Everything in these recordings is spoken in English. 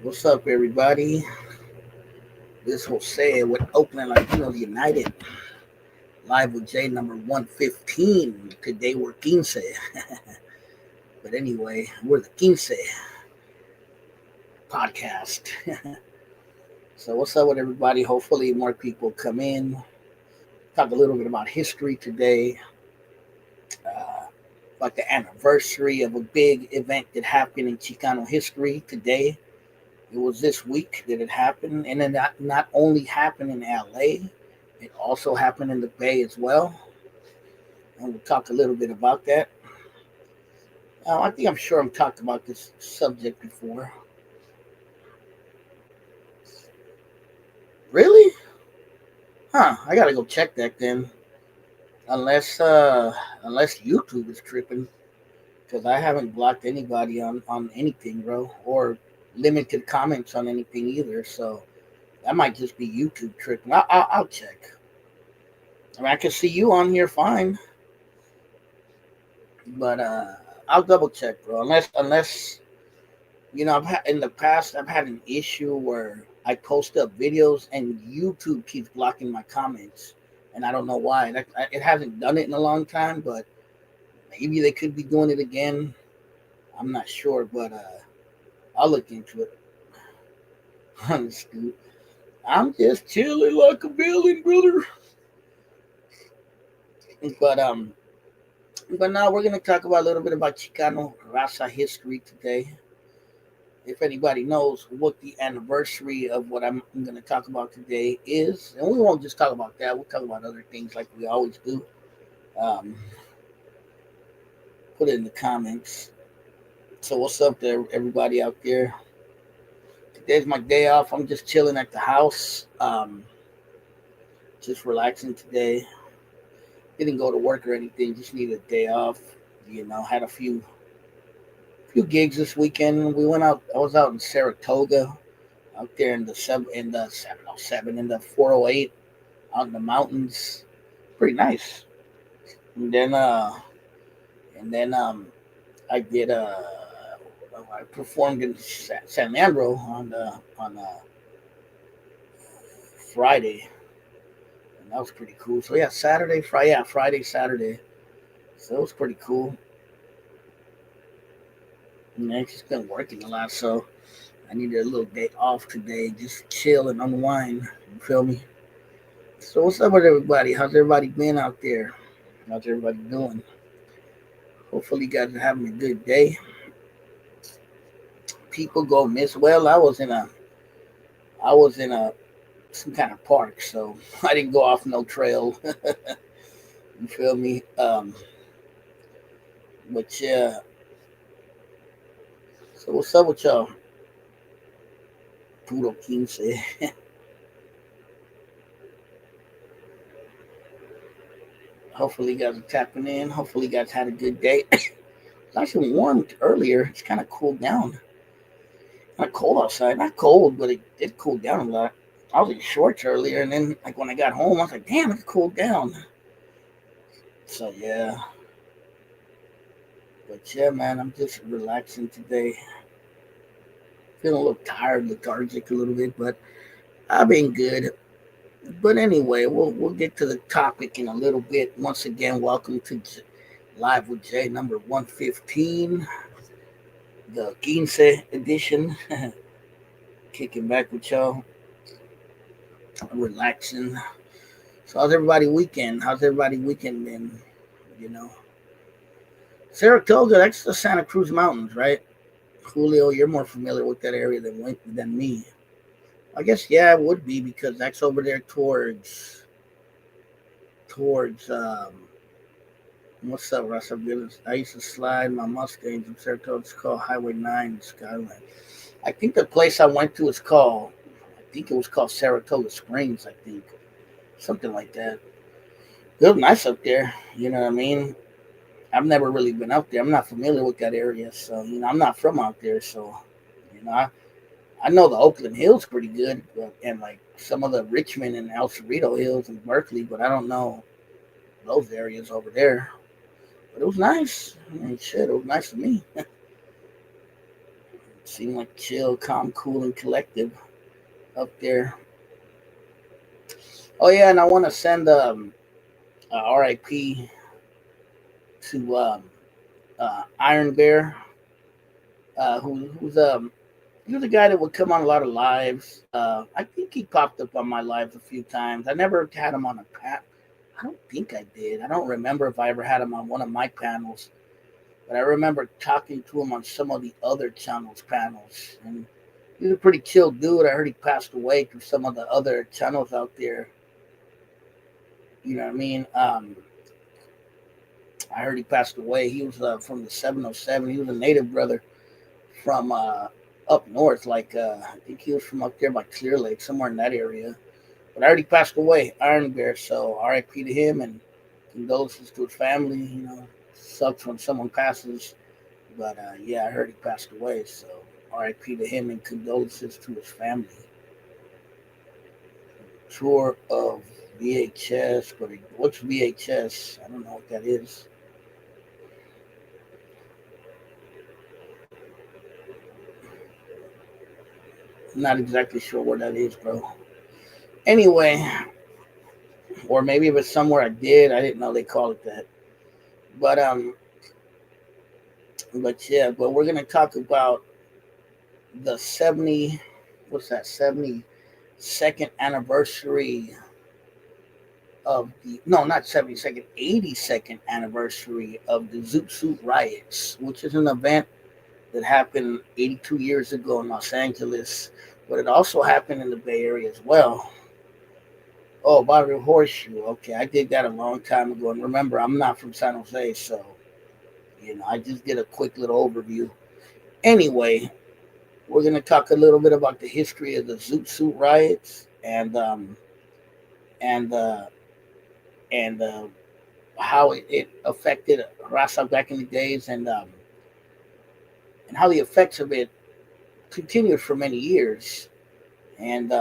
What's up, everybody? This Jose with Oakland Latinos United, live with J number 115. Today we're quince. But anyway, we're the quince podcast. So, what's up with everybody? Hopefully, more people come in. Talk a little bit about history today, uh, about the anniversary of a big event that happened in Chicano history today. It was this week that it happened, and it not only happened in LA, it also happened in the Bay as well. And we'll talk a little bit about that. I think I'm sure I've talked about this subject before. Really? Huh? I gotta go check that then. Unless unless YouTube is tripping, because I haven't blocked anybody on anything, bro, or limited comments on anything either. So that might just be YouTube tripping. I'll check. I mean, I can see you on here fine, but I'll double check, bro. Unless I've had in the past I've had an issue where I post up videos and YouTube keeps blocking my comments, and I don't know why. It hasn't done it in a long time, but maybe they could be doing it again. I'm not sure, but I'll look into it. Honestly, I'm just chilling like a villain, brother. But um, but now we're gonna talk about a little bit about Chicano Raza history today. If anybody knows what the anniversary of what I'm going to talk about today is, and we won't just talk about that, we'll talk about other things like we always do. Um, put it in the comments. So, what's up there, everybody out there? Today's my day off. I'm just chilling at the house, just relaxing today. Didn't go to work or anything, just needed a day off. Had a few gigs this weekend. We went out. I was out in Saratoga, out there in the 707 in the 408 out in the mountains. Pretty nice. And then I did I performed in San Leandro on Friday, and that was pretty cool. So yeah, Friday, Saturday. So it was pretty cool. And I just been working a lot, so I needed a little day off today, just chill and unwind. You feel me? So what's up with everybody? How's everybody been out there? How's everybody doing? Hopefully you guys are having a good day. People go miss. Well, I was in a some kind of park, so I didn't go off no trail. You feel me? But yeah. So what's up with y'all? Puro quince. Hopefully you guys are tapping in. Hopefully you guys had a good day. It's actually warm earlier. It's kind of cooled down. Not cold outside. Not cold, but it did cool down a lot. I was in shorts earlier, and then like when I got home, I was like, "Damn, it cooled down." So yeah, but yeah, man, I'm just relaxing today. Feeling a little tired, lethargic a little bit, but I've been good. But anyway, we'll get to the topic in a little bit. Once again, welcome to Live with Jay number 115, the Quince edition. Kicking back with y'all, relaxing. So how's everybody weekend? How's everybody weekend been? You know, Saratoga, that's the Santa Cruz Mountains, right? Julio, you're more familiar with that area than me. I guess yeah, it would be because that's over there towards what's up, Russell Givens? I used to slide my Mustangs in Saratoga. It's called Highway 9 Skyline. I think the place I went to is called, I think it was called Saratoga Springs, I think. Something like that. It was nice up there, you know what I mean? I've never really been out there. I'm not familiar with that area, so, I'm not from out there, so, you know, I know the Oakland Hills pretty good, and like some of the Richmond and El Cerrito Hills and Berkeley, but I don't know those areas over there. But it was nice. I mean, shit, it was nice to me. Seem like chill, calm, cool, and collective up there. Oh yeah, and I want to send a RIP to Iron Bear, who's he was a guy that would come on a lot of lives. I think he popped up on my lives a few times. I never had him on a pat. I don't think I did. I don't remember if I ever had him on one of my panels, but I remember talking to him on some of the other channels panels. And he was a pretty chill dude. I heard he passed away through some of the other channels out there. You know what I mean? I heard he passed away. He was from the 707. He was a native brother from up north. Like I think he was from up there by Clear Lake, somewhere in that area. But I already passed away, Iron Bear. So R.I.P. to him and condolences to his family. You know, sucks when someone passes. But yeah, I heard he passed away. So R.I.P. to him and condolences to his family. Tour of VHS, but what's VHS? I don't know what that is. I'm not exactly sure where that is, bro. Anyway, or maybe if it's somewhere I did, I didn't know they call it that. But yeah, but we're gonna talk about the 70, what's that, 72nd anniversary of the, no, not 72nd, 82nd anniversary of the Zoot Suit riots, which is an event that happened 82 years ago in Los Angeles, but it also happened in the Bay Area as well. Oh, Barrio Horseshoe. Okay, I did that a long time ago. And remember, I'm not from San Jose, so I just did a quick little overview. Anyway, we're gonna talk a little bit about the history of the Zoot Suit riots and and how it affected Rasa back in the days, and how the effects of it continued for many years, and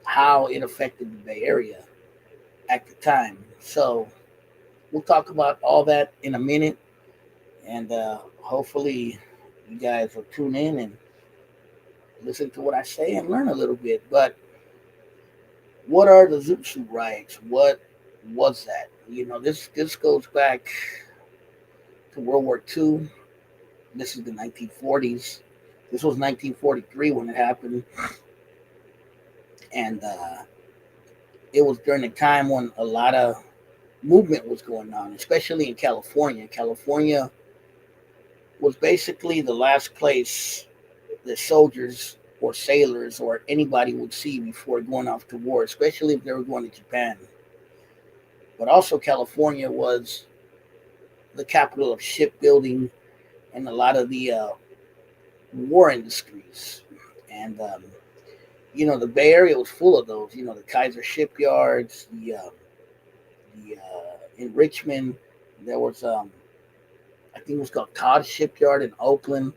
how it affected the Bay Area at the time. So we'll talk about all that in a minute, and hopefully you guys will tune in and listen to what I say and learn a little bit. But what are the Zoot Suit riots? What was that? This goes back to World War II. This is the 1940s. This was 1943 when it happened, and it was during a time when a lot of movement was going on, especially in California. California was basically the last place that soldiers or sailors or anybody would see before going off to war, especially if they were going to Japan. But also, California was the capital of shipbuilding and a lot of the war industries. And, the Bay Area was full of those. The Kaiser shipyards, in Richmond, there was, I think it was called Todd Shipyard in Oakland.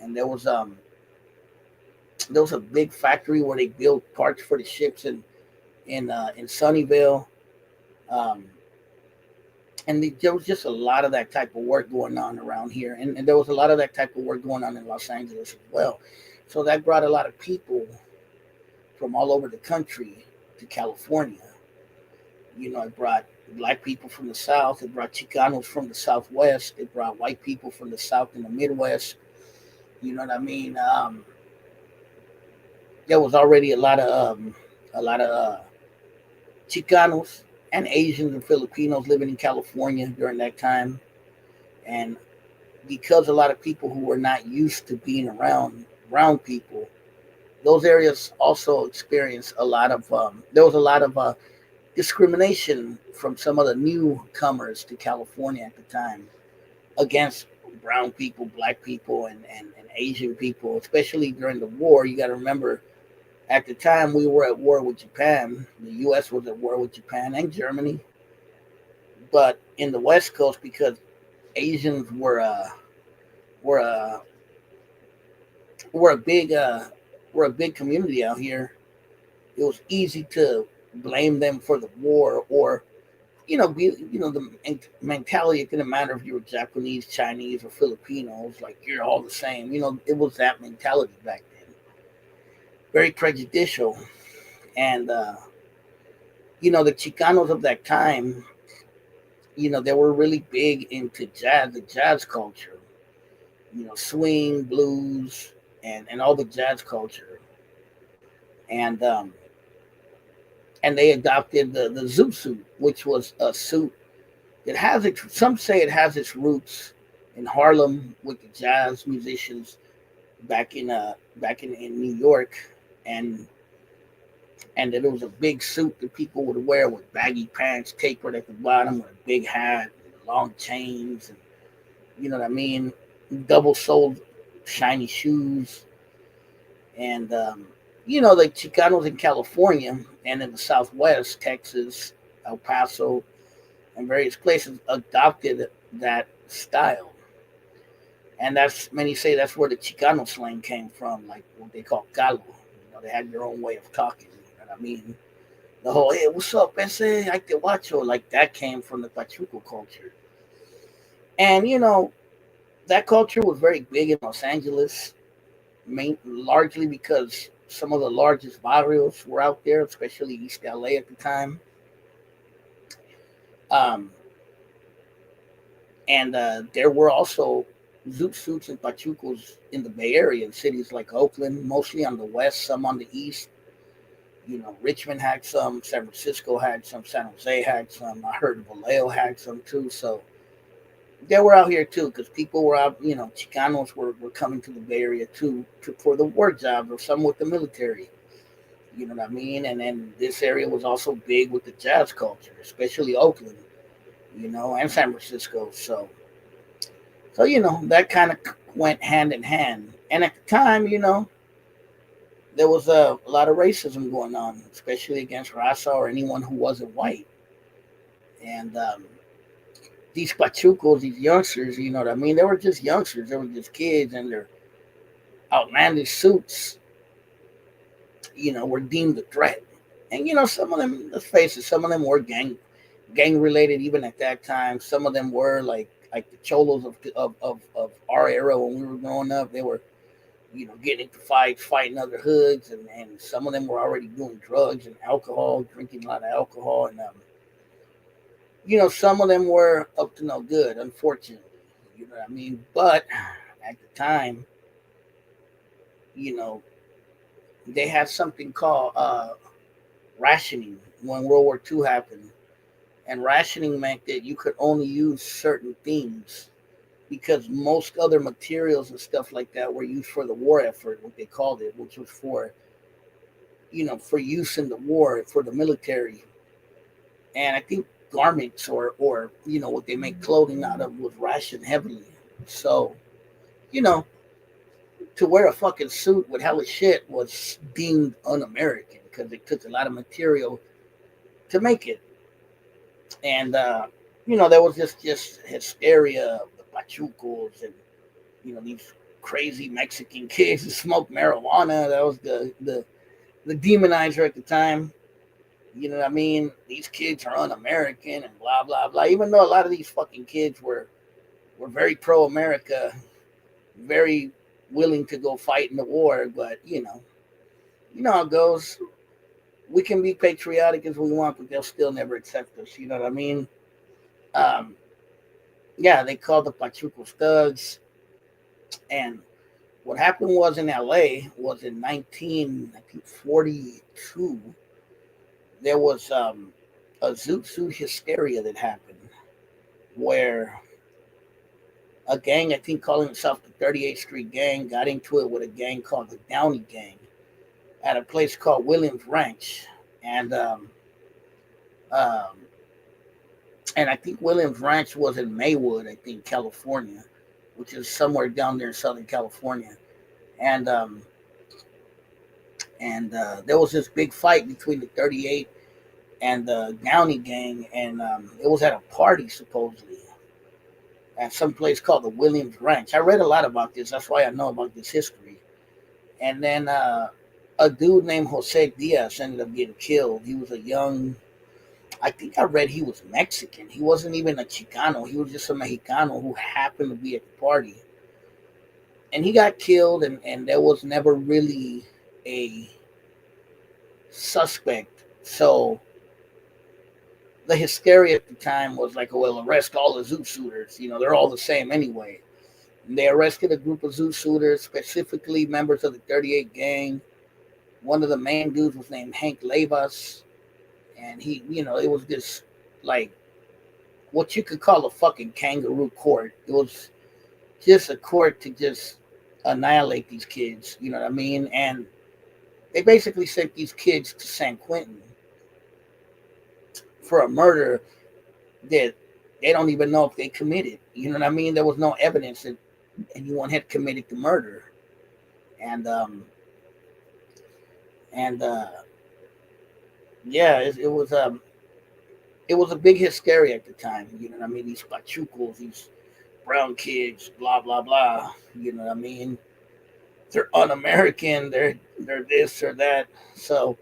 And there was a big factory where they built parts for the ships in Sunnyvale. Um, and there was just a lot of that type of work going on around here, and there was a lot of that type of work going on in Los Angeles as well. So that brought a lot of people from all over the country to California. It brought black people from the South, it brought Chicanos from the Southwest, it brought white people from the South and the Midwest. You know what I mean? There was already a lot of Chicanos and Asians and Filipinos living in California during that time. And because a lot of people who were not used to being around brown people, those areas also experienced a lot of, there was a lot of discrimination from some of the newcomers to California at the time against brown people, black people, and Asian people, especially during the war. You got to remember, at the time, we were at war with Japan. The U.S. was at war with Japan and Germany. But in the West Coast, because Asians were uh, were a big community out here, it was easy to blame them for the war or the mentality. It didn't matter if you were Japanese, Chinese, or Filipinos. Like you're all the same. It was that mentality back then. Very prejudicial, and the Chicanos of that time, they were really big into the jazz culture. Swing, blues, and all the jazz culture, and they adopted the zoot suit, which was a suit. It has some say it has its roots in Harlem with the jazz musicians back in New York, and that it was a big suit that people would wear with baggy pants, tapered at the bottom, with a big hat, and long chains, and you know what I mean, double soled shiny shoes, and the Chicanos in California and in the Southwest, Texas, El Paso, and various places adopted that style. And that's many say that's where the Chicano slang came from, like what they call calo. They had their own way of talking. You know what I mean? The whole "hey, what's up, ese? I te watcho," like that came from the Pachuco culture. And that culture was very big in Los Angeles, largely because some of the largest barrios were out there, especially East LA at the time. Um, and there were also zoot suits and pachucos in the Bay Area, in cities like Oakland, mostly on the west, some on the east. Richmond had some, San Francisco had some, San Jose had some. I heard Vallejo had some too. So they were out here too, because people were out. Chicanos were coming to the Bay Area too for the work jobs or some with the military. You know what I mean? And then this area was also big with the jazz culture, especially Oakland, and San Francisco. So that kind of went hand in hand. And at the time, there was a lot of racism going on, especially against Raza or anyone who wasn't white. And these pachucos, these youngsters, you know what I mean? They were just youngsters. They were just kids, and their outlandish suits, were deemed a threat. And some of them, let's face it, some of them were gang related even at that time. Some of them were like the cholos of our era when we were growing up. They were getting into fights, fighting other hoods, and some of them were already doing drugs and alcohol, drinking a lot of alcohol, and some of them were up to no good, unfortunately. You know what I mean? But at the time, you know, they had something called rationing when World War II happened. And rationing meant that you could only use certain things because most other materials and stuff like that were used for the war effort, what they called it, which was for, for use in the war for the military. And I think garments or what they make clothing out of was rationed heavily. So, you know, to wear a fucking suit with hella shit was deemed un-American because it took a lot of material to make it. And there was just hysteria of the pachucos and these crazy Mexican kids who smoked marijuana. That was the demonizer at the time. You know what I mean? These kids are un-American and blah blah blah. Even though a lot of these fucking kids were very pro-America, very willing to go fight in the war, but you know how it goes. We can be patriotic as we want, but they'll still never accept us. You know what I mean? Um, yeah, they called the Pachucos thugs. And what happened was in LA was in 1942, there was a Zoot Suit hysteria that happened where a gang, I think calling itself the 38th Street Gang, got into it with a gang called the Downey Gang at a place called Williams Ranch. And um, and I think Williams Ranch was in Maywood, I think, California, which is somewhere down there in Southern California. And there was this big fight between the 38 and the Downey Gang, and it was at a party supposedly at some place called the Williams Ranch. I read a lot about this. That's why I know about this history. And then a dude named Jose Diaz ended up getting killed. He was a young I think I read he was Mexican. He wasn't even a Chicano. He was just a Mexicano who happened to be at the party. And he got killed, and there was never really a suspect. So the hysteria at the time was like, oh, well, arrest all the zoo shooters. They're all the same anyway. And they arrested a group of zoo shooters, specifically members of the 38 gang. One of the main dudes was named Hank Levas. And it was this, like, what you could call a fucking kangaroo court. It was just a court to just annihilate these kids. You know what I mean? And they basically sent these kids to San Quentin for a murder that they don't even know if they committed. You know what I mean? There was no evidence that anyone had committed the murder. And and yeah, it was a big hysteria at the time. You know what I mean? These pachucos, these brown kids, blah blah blah. You know what I mean? They're un-American. They're this or that. So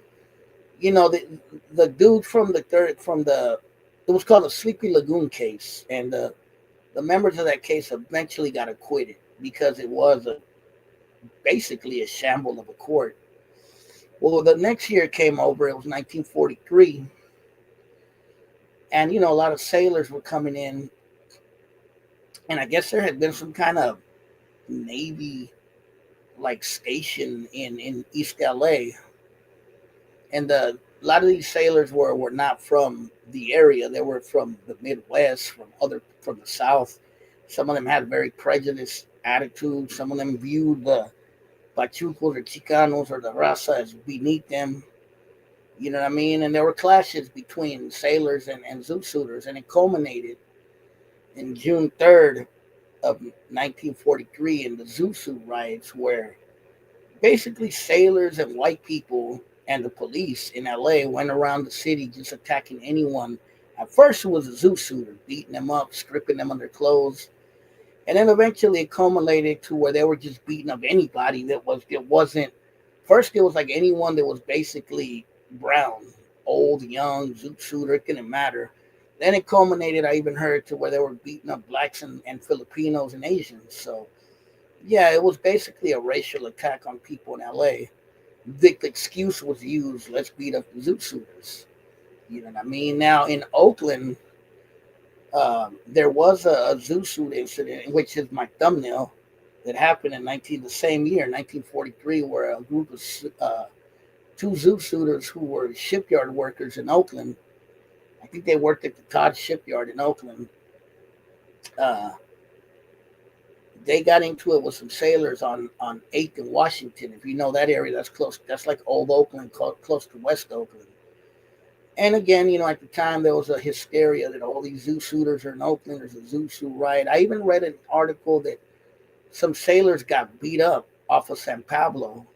the dude from the it was called the Sleepy Lagoon case, and the members of that case eventually got acquitted because it was basically a shamble of a court. Well, the next year came over. It was 1943, and a lot of sailors were coming in, and I guess there had been some kind of Navy like station in East LA, and a lot of these sailors were not from the area. They were from the Midwest, from the South. Some of them had very prejudiced attitudes. Some of them viewed the Pachucos or Chicanos or the Raza as beneath them. You know what I mean? And there were clashes between sailors and zoo shooters, and it culminated in June 3rd of 1943 in the Zusu riots, where basically sailors and white people and the police in LA went around the city just attacking anyone. At first, it was a zoo shooter, beating them up, stripping them of their clothes. And then eventually it culminated to where they were just beating up anybody it wasn't. First, it was like anyone that was basically brown, old, young, zoo shooter, it didn't matter. Then it culminated, I even heard, to where they were beating up blacks and Filipinos and Asians. So, yeah, it was basically a racial attack on people in LA. The excuse was used, let's beat up the zoo shooters. You know what I mean? Now, in Oakland, there was a zoo shoot incident, which is my thumbnail, that happened in the same year, 1943, where a group of two zoo shooters who were shipyard workers in Oakland, I think they worked at the Todd shipyard in Oakland, uh, they got into it with some sailors on 8th and Washington. If you know that area, that's close. That's like Old Oakland, close to West Oakland. And again, at the time there was a hysteria that all these zoo shooters are in Oakland. There's a zoo shoot riot. I even read an article that some sailors got beat up off of San Pablo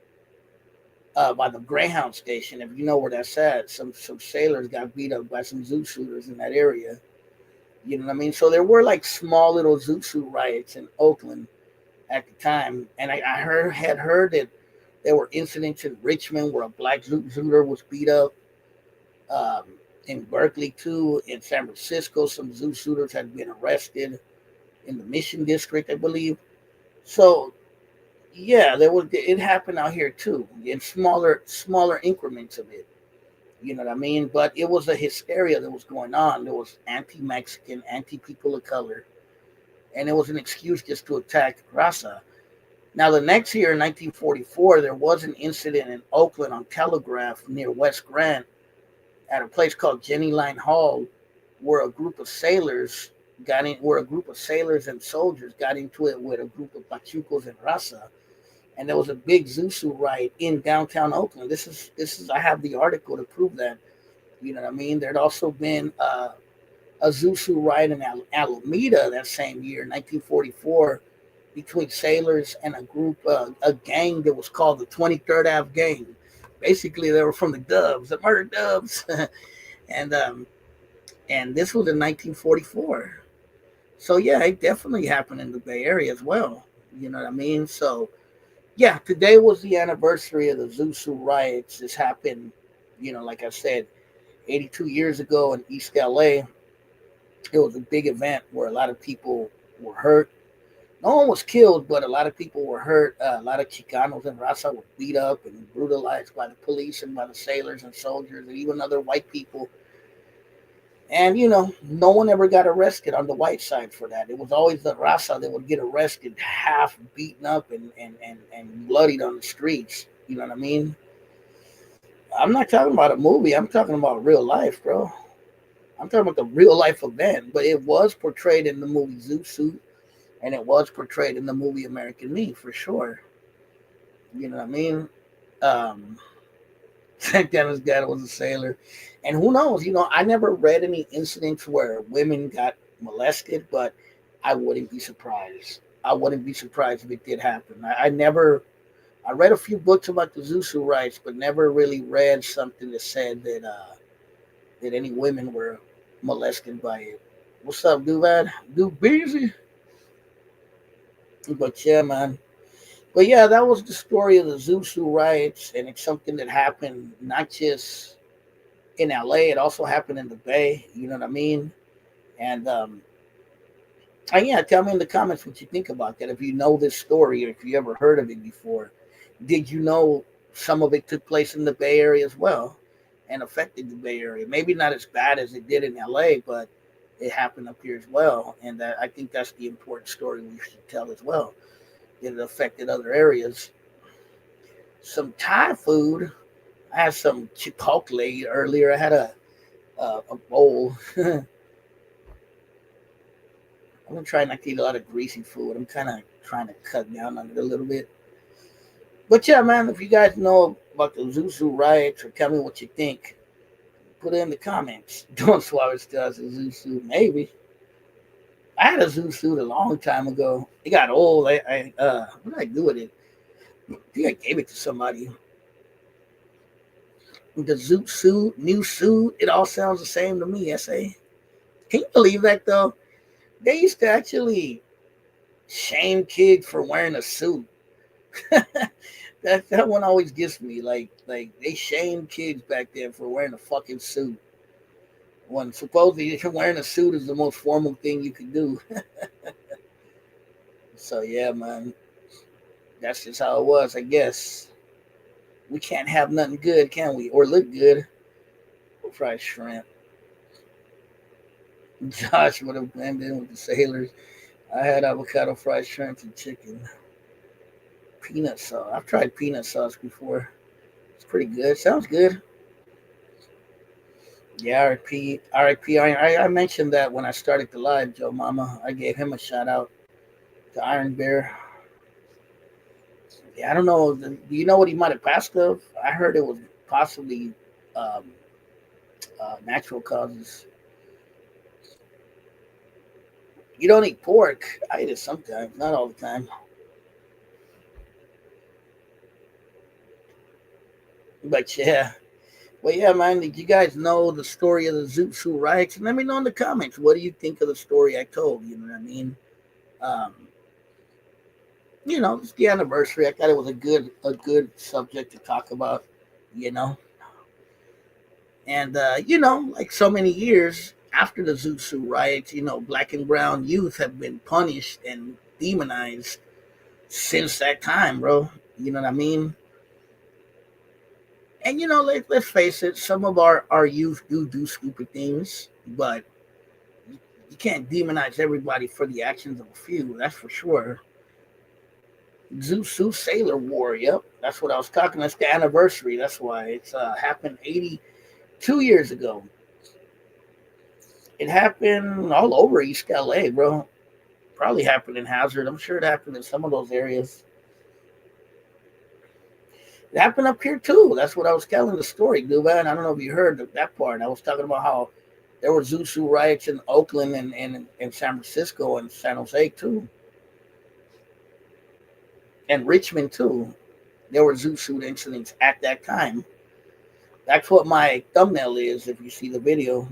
by the Greyhound station. If you know where that's at, some sailors got beat up by some zoo shooters in that area. You know what I mean? So there were like small little zoo shoot riots in Oakland at the time. And I had heard that there were incidents in Richmond where a black zoo shooter was beat up. In Berkeley too, in San Francisco, some zoo shooters had been arrested in the Mission District, I believe. So yeah, it happened out here too, in smaller increments of it. You know what I mean? But it was a hysteria that was going on. There was anti-Mexican, anti-people of color, and it was an excuse just to attack Raza. Now, the next year, in 1944, there was an incident in Oakland on Telegraph near West Grant at a place called Jenny Line Hall, where a group of sailors and soldiers got into it with a group of Pachucos and Raza, and there was a big Zusu riot in downtown Oakland. This is I have the article to prove that. You know what I mean? There'd also been a Zusu riot in Alameda that same year, 1944, between sailors and a gang that was called the 23rd Ave Gang. Basically, they were from the Dubs, the Murder Dubs, and this was in 1944. So yeah, it definitely happened in the Bay Area as well. You know what I mean? So yeah, today was the anniversary of the Zusu riots. This happened, like I said, 82 years ago in East LA. It was a big event where a lot of people were hurt. No one was killed, but a lot of people were hurt. A lot of Chicanos and Raza were beat up and brutalized by the police and by the sailors and soldiers and even other white people. And no one ever got arrested on the white side for that. It was always the Raza that would get arrested, half beaten up and bloodied on the streets. You know what I mean? I'm not talking about a movie. I'm talking about real life, bro. I'm talking about the real life event. But it was portrayed in the movie Zoot Suit, and it was portrayed in the movie American Me for sure. You know what I mean? Um, Dennis Gatta was a sailor. And who knows? I never read any incidents where women got molested, but I wouldn't be surprised. I wouldn't be surprised if it did happen. I read a few books about the Zusu rights, but never really read something that said that any women were molested by it. What's up, Duvad? Do busy? But yeah, man. But yeah, that was the story of the Zusu riots, and it's something that happened not just in LA, it also happened in the Bay. You know what I mean? And yeah, tell me in the comments what you think about that. If you know this story, or if you ever heard of it before, did you know some of it took place in the Bay Area as well, and affected the Bay Area? Maybe not as bad as it did in LA, but it happened up here as well. And I think that's the important story we should tell as well. It affected other areas. Some Thai food. I had some chipotle earlier. I had a bowl. I'm gonna try not to eat a lot of greasy food. I'm kind of trying to cut down on it a little bit. But yeah, man, if you guys know about the Zuzu riots or tell me what you think, put it in the comments. Don't Suarez still has a Zuzu. Maybe. I had a Zuzu a long time ago. It got old. What did I do with it? I think I gave it to somebody. The Zoot suit, new suit, it all sounds the same to me, SA. Can you believe that though? They used to actually shame kids for wearing a suit. That one always gets me. Like they shamed kids back then for wearing a fucking suit. When supposedly wearing a suit is the most formal thing you can do. So yeah, man. That's just how it was, I guess. We can't have nothing good, can we? Or look good. Fried shrimp. Josh would have blended in with the sailors. I had avocado fried shrimp and chicken. Peanut sauce. I've tried peanut sauce before. It's pretty good. Sounds good. Yeah, RIP. RIP. I mentioned that when I started the live, Joe Mama. I gave him a shout out to Iron Bear. Yeah, I don't know. Do you know what he might have passed of? I heard it was possibly um, natural causes. You don't eat pork. I eat it sometimes, not all the time. But yeah. Well, yeah, man. Did you guys know the story of the Zoot Suit riots? And let me know in the comments. What do you think of the story I told? You know what I mean? Um, it's the anniversary. I thought it was a good subject to talk about. You know, and like so many years after the Zoot Suit riots, black and brown youth have been punished and demonized since that time, bro. You know what I mean? And let's face it, some of our youth do stupid things, but you can't demonize everybody for the actions of a few. That's for sure. Zusu Sailor War. Yep, that's what I was talking. That's the anniversary. That's why it's happened 82 years ago. It happened all over East LA, bro. Probably happened in Hazard. I'm sure it happened in some of those areas. It happened up here too. That's what I was telling the story, dude. Man, I don't know if you heard that part. I was talking about how there were Zusu riots in Oakland and San Francisco and San Jose too, and Richmond too. There were Zusu incidents at that time. That's what my thumbnail is. If you see the video,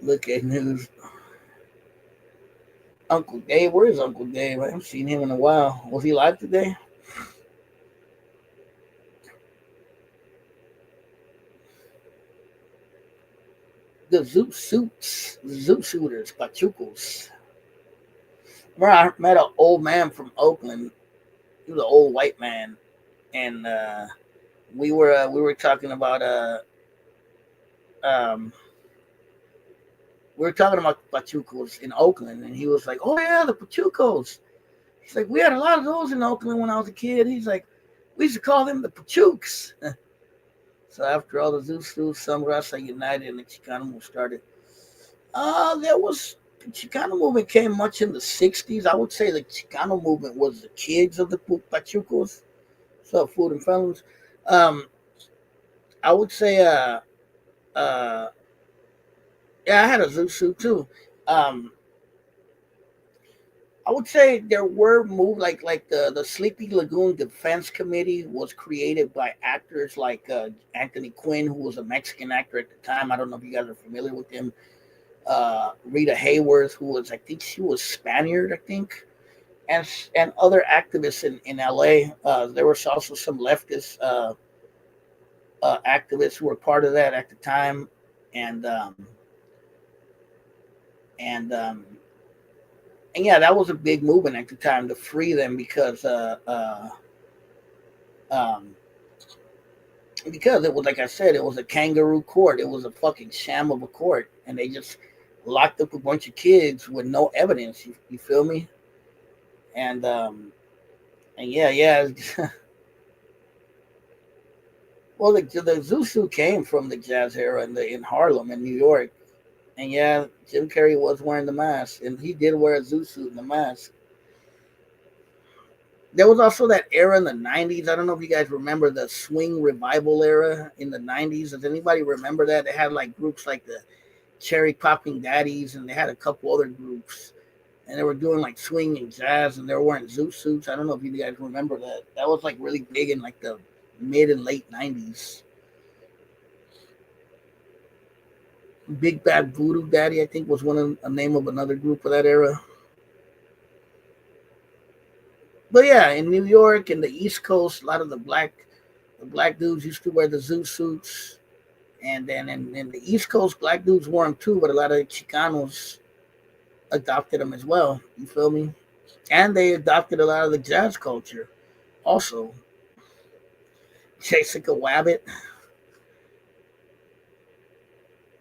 look at news. Uncle Dave. Where is Uncle Dave? I haven't seen him in a while. Was he live today? The Zoot Shooters, Pachucos. Remember, I met an old man from Oakland. He was an old white man, and we were talking about um we were talking about Pachucos in Oakland, and he was like, "Oh yeah, the Pachucos." He's like, "We had a lot of those in Oakland when I was a kid." He's like, "We used to call them the Pachuks." So after all the Zoot some Raza United and the Chicano movement started, there was the Chicano movement came much in the '60s. I would say the Chicano movement was the kids of the Pachucos. So food and felons. Um, I would say, uh, yeah, I had a Zoot too. Um, I would say there were moves like the Sleepy Lagoon Defense Committee was created by actors like Anthony Quinn, who was a Mexican actor at the time. I don't know if you guys are familiar with him. Rita Hayworth, who was I think she was Spaniard, I think, and other activists in LA. There was also some leftist activists who were part of that at the time, and and um, and yeah, that was a big movement at the time to free them um, because it was like I said, it was a kangaroo court. It was a fucking sham of a court, and they just locked up a bunch of kids with no evidence. You feel me? And yeah. Well, the Zusu came from the jazz era in Harlem in New York, and yeah, Jim Carrey was wearing the mask, and he did wear a Zoo suit and the mask. There was also that era in the '90s. I don't know if you guys remember the swing revival era in the '90s. Does anybody remember that? They had like groups like the Cherry Popping Daddies, and they had a couple other groups, and they were doing like swing and jazz, and they were wearing Zoo suits. I don't know if you guys remember that. That was like really big in like the mid and late '90s. Big Bad Voodoo Daddy, I think, was one of a name of another group of that era. But yeah, in New York and the East Coast, a lot of the black dudes used to wear the zoo suits, and then in the East Coast, black dudes wore them too, but a lot of Chicanos adopted them as well. You feel me? And they adopted a lot of the jazz culture also. Jessica Wabbit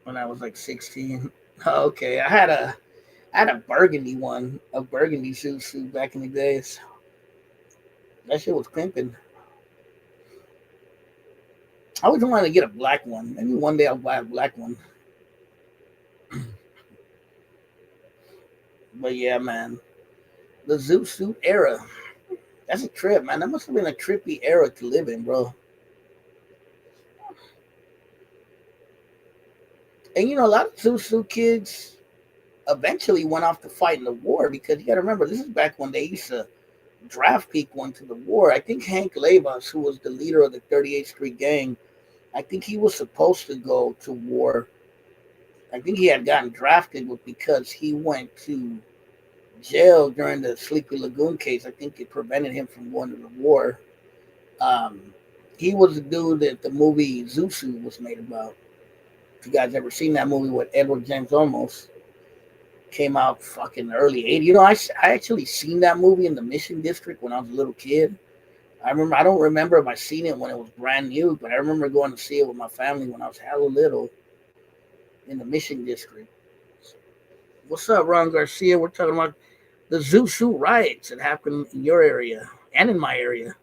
when I was like 16. Okay, I had a burgundy one, a burgundy suit back in the days. That shit was pimping. I always wanted to get a black one. Maybe one day I'll buy a black one. But yeah, man, the Zoot Suit era. That's a trip, man. That must have been a trippy era to live in, bro. And a lot of Zoot Suit kids eventually went off to fight in the war because you got to remember this is back when they used to draft people into the war. I think Hank Levas, who was the leader of the 38th Street Gang, I think he was supposed to go to war. I think he had gotten drafted because he went to jail during the Sleepy Lagoon case. I think it prevented him from going to the war. Um, he was the dude that the movie Zusu was made about. If you guys ever seen that movie with Edward James Olmos, came out fucking early '80s. I actually seen that movie in the Mission District when I was a little kid. I don't remember if I seen it when it was brand new, but I remember going to see it with my family when I was hella little in the Mission District. What's up, Ron Garcia? We're talking about the Zusu riots that happened in your area and in my area.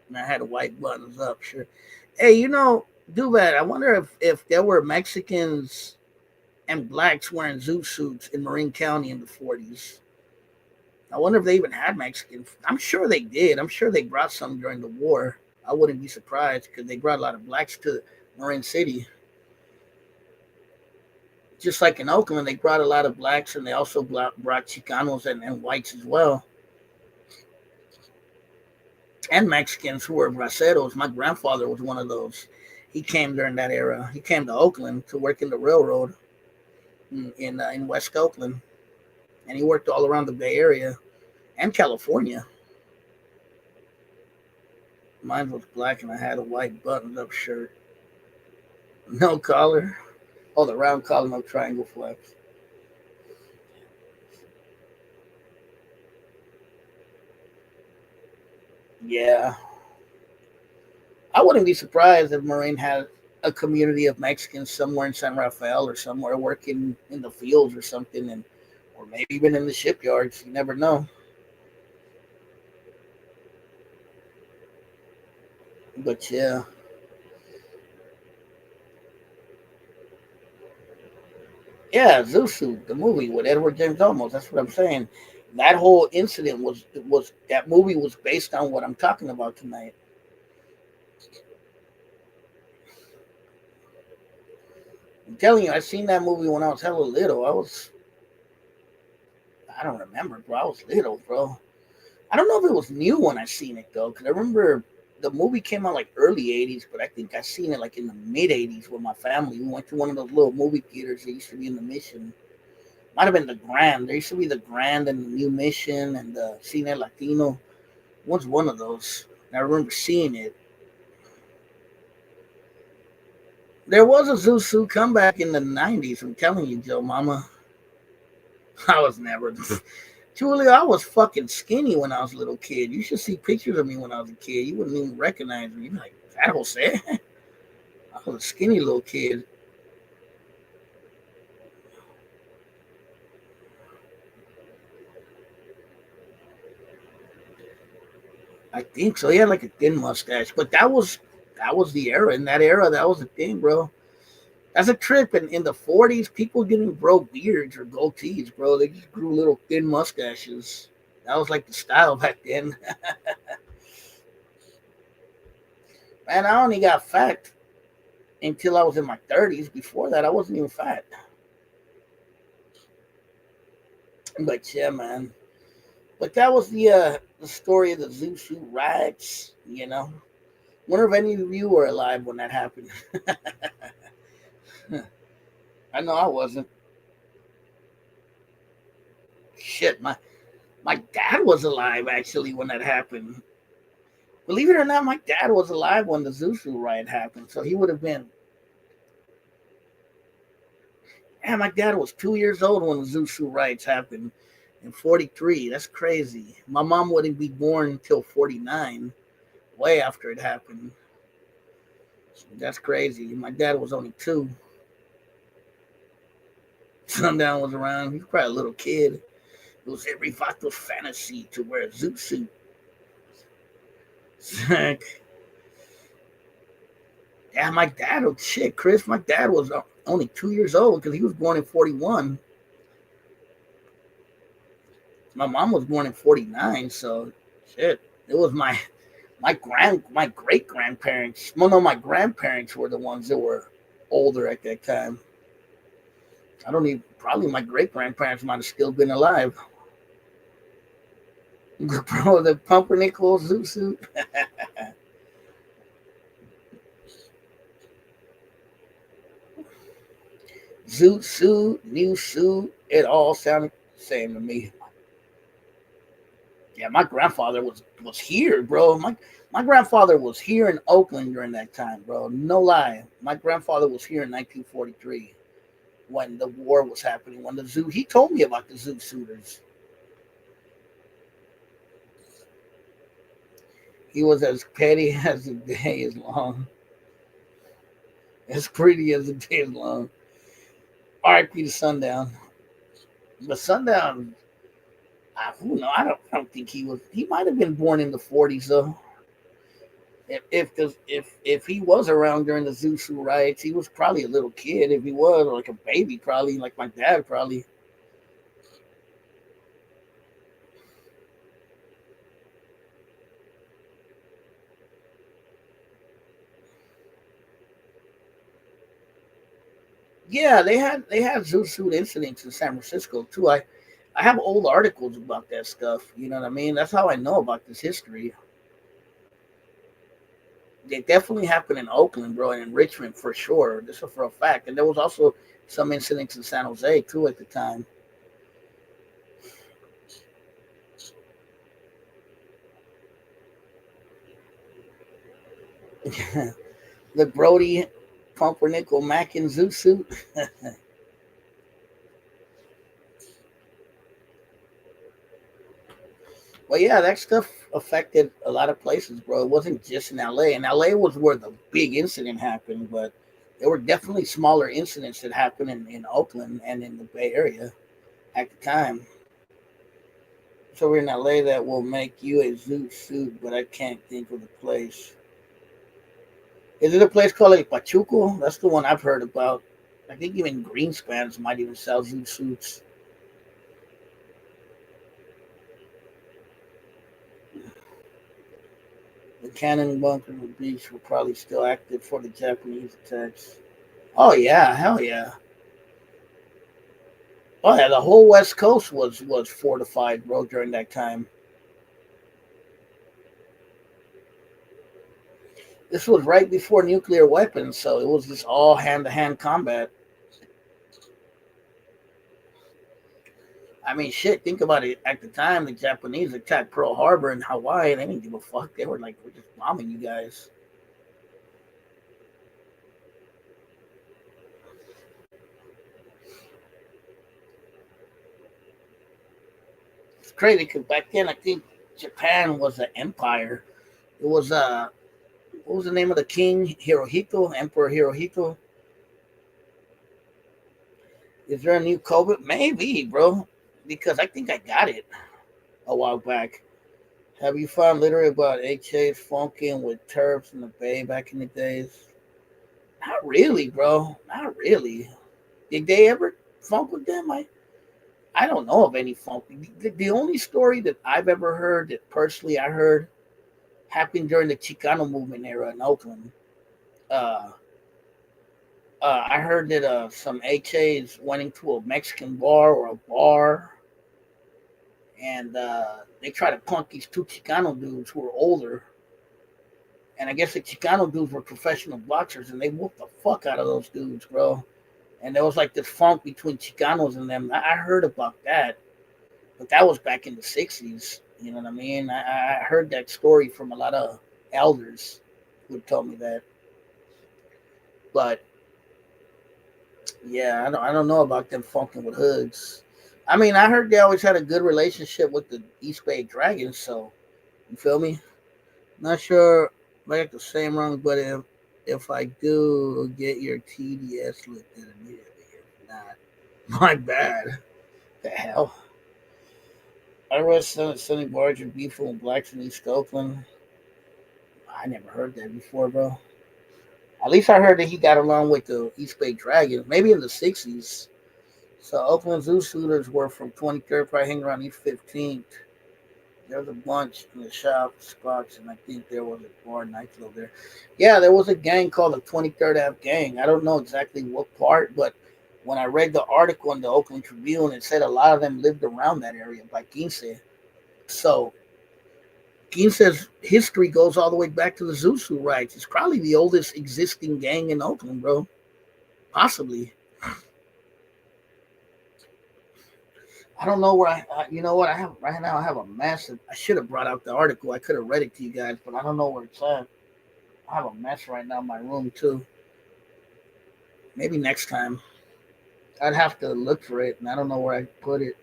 And I had a white buttons up, sure. Hey, Duvet, I wonder if there were Mexicans and blacks wearing zoot suits in Marin County in the '40s. I wonder if they even had Mexicans. I'm sure they did. I'm sure they brought some during the war. I wouldn't be surprised because they brought a lot of blacks to Marin City. Just like in Oakland, they brought a lot of blacks and they also brought Chicanos and whites as well. And Mexicans who were braceros. My grandfather was one of those. He came during that era. He came to Oakland to work in the railroad in West Oakland. and he worked all around the Bay Area and California. Mine was black, and I had a white buttoned-up shirt, no collar. Oh, the round collar, no triangle flaps. Yeah, I wouldn't be surprised if Marine had a community of Mexicans somewhere in San Rafael or somewhere working in the fields or something, and or maybe even in the shipyards. You never know. But yeah, yeah, Zusu, the movie with Edward James Olmos. That's what I'm saying. That whole incident was that movie was based on what I'm talking about tonight. I'm telling you, I seen that movie when I was hella little. I don't remember, bro. I was little, bro. I don't know if it was new when I seen it though, because I remember the movie came out like early '80s, but I think I seen it like in the mid '80s with my family. We went to one of those little movie theaters that used to be in the Mission. Might have been the Grand. There used to be the Grand and the New Mission and the Cine Latino. What's one of those? And I remember seeing it. There was a Zusu comeback in the '90s. I'm telling you, Joe Mama. I was never. Julie, I was fucking skinny when I was a little kid. You should see pictures of me when I was a kid. You wouldn't even recognize me. You'd be like, that Jose? I was a skinny little kid. I think so. He had like a thin mustache, but that was the era. In that era, that was the thing, bro. That's a trip. In the '40s, people didn't grow beards or goatees, bro. They just grew little thin mustaches. That was like the style back then. Man, I only got fat until I was in my 30s. Before that, I wasn't even fat. But yeah, man. But that was the story of the Zusu riots. Wonder if any of you were alive when that happened. I know I wasn't. Shit, my dad was alive actually when that happened. Believe it or not, my dad was alive when the Zusu riot happened, so he would have been. Yeah, my dad was 2 years old when the Zusu riots happened in '43. That's crazy. My mom wouldn't be born until '49, way after it happened. That's crazy. My dad was only two. Sundown was around. He was probably a little kid. It was every Vato's fantasy to wear a zoot suit. Yeah, my dad was shit, Chris. My dad was only 2 years old because he was born in '41. My mom was born in '49, so shit. It was my great grandparents. Well, no, my grandparents were the ones that were older at that time. I don't even. Probably my great grandparents might have still been alive. Bro, the pumpernickel zoot suit. Zoot suit, new suit. It all sounded the same to me. Yeah, my grandfather was here, bro. My grandfather was here in Oakland during that time, bro. No lie. My grandfather was here in 1943 when the war was happening. When the zoo, he told me about the Zoot suiters. He was as petty as the day is long, as pretty as the day is long. R.I.P. to Sundown. But Sundown, who know? I don't think he was. He might have been born in the '40s though. If he was around during the Zusu riots, he was probably a little kid. If he was, or like a baby, probably like my dad, probably. Yeah, they had Zusu incidents in San Francisco too. I have old articles about that stuff. You know what I mean? That's how I know about this history. They definitely happened in Oakland, bro, and in Richmond for sure. This is for a fact. And there was also some incidents in San Jose too at the time. The Brody, Pumpernickel, Mac, and Zoo suit. Well, yeah, that stuff affected a lot of places, bro. It wasn't just in LA. And LA was where the big incident happened, but there were definitely smaller incidents that happened in Oakland and in the Bay Area at the time. So we're in LA that will make you a zoot suit, but I can't think of the place. Is it a place called like Pachuco? That's the one I've heard about. I think even Greenspans might even sell zoot suits. The cannon bunker and the beach were probably still active for the Japanese attacks. Oh yeah, hell yeah. Oh yeah, the whole West Coast was fortified, bro, during that time. This was right before nuclear weapons, so it was just all hand to hand combat. I mean, shit. Think about it. At the time, the Japanese attacked Pearl Harbor in Hawaii. They didn't give a fuck. They were like, "We're just bombing you guys." It's crazy because back then, I think Japan was an empire. It was what was the name of the king? Hirohito, Emperor Hirohito. Is there a new COVID? Maybe, bro, because I think I got it a while back. Have you found literature about HA's funking with turfs in the Bay back in the days? Not really, bro. Not really. Did they ever funk with them? I don't know of any funk. The only story that I've ever heard that personally I heard happened during the Chicano movement era in Oakland. Uh, I heard that some HAs went into a Mexican bar or a bar and they tried to punk these two Chicano dudes who were older. And I guess the Chicano dudes were professional boxers and they whooped the fuck out of those dudes, bro. And there was like this funk between Chicanos and them. I heard about that, but that was back in the '60s. You know what I mean? I heard that story from a lot of elders who told me that. But yeah, I don't know about them funking with hoods. I mean, I heard they always had a good relationship with the East Bay Dragons. So you feel me? Not sure if I got the same wrong, but if I do get your TDS looked at immediately, if not, my bad. The hell. I read Sonny Barger beefing with blacks in East Oakland. I never heard that before, bro. At least I heard that he got along with the East Bay Dragons, maybe in the '60s. So Oakland Zoo shooters were from 23rd, probably hanging around East 15th. There was a bunch in the shop spots, and I think there was a bar nightclub there. Yeah, there was a gang called the 23rd Ave Gang. I don't know exactly what part, but when I read the article in the Oakland Tribune, it said a lot of them lived around that area by Quince. So Quince's history goes all the way back to the Zusu riots. It's probably the oldest existing gang in Oakland, bro. Possibly. I don't know where you know what I have right now. I have a massive. I should have brought out the article. I could have read it to you guys, but I don't know where it's at. I have a mess right now in my room too. Maybe next time. I'd have to look for it, and I don't know where I put it.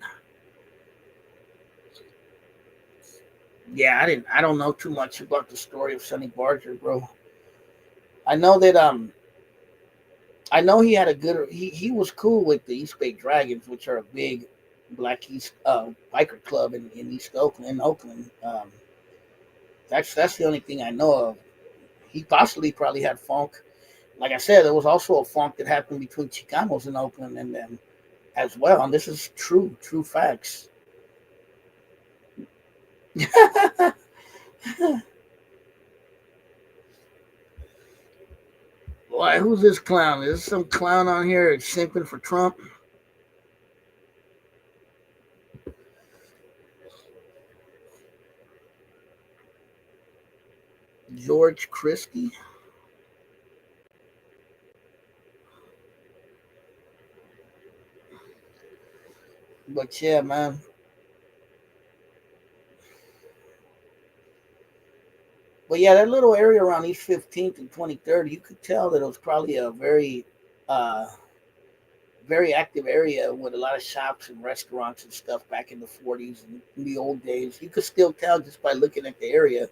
Yeah, I didn't. I don't know too much about the story of Sonny Barger, bro. I know that I know he had a good. He was cool with the East Bay Dragons, which are a big Black East biker club in East Oakland. In Oakland, that's the only thing I know of. He possibly probably had funk. Like I said, there was also a funk that happened between Chicanos in Oakland and them as well. And this is true facts. Why? Who's this clown? Is this some clown on here simping for Trump? George Christie? But yeah, man. But yeah, that little area around East 15th and 23rd, you could tell that it was probably a uh, very active area with a lot of shops and restaurants and stuff back in the 40s and in the old days. You could still tell just by looking at the area.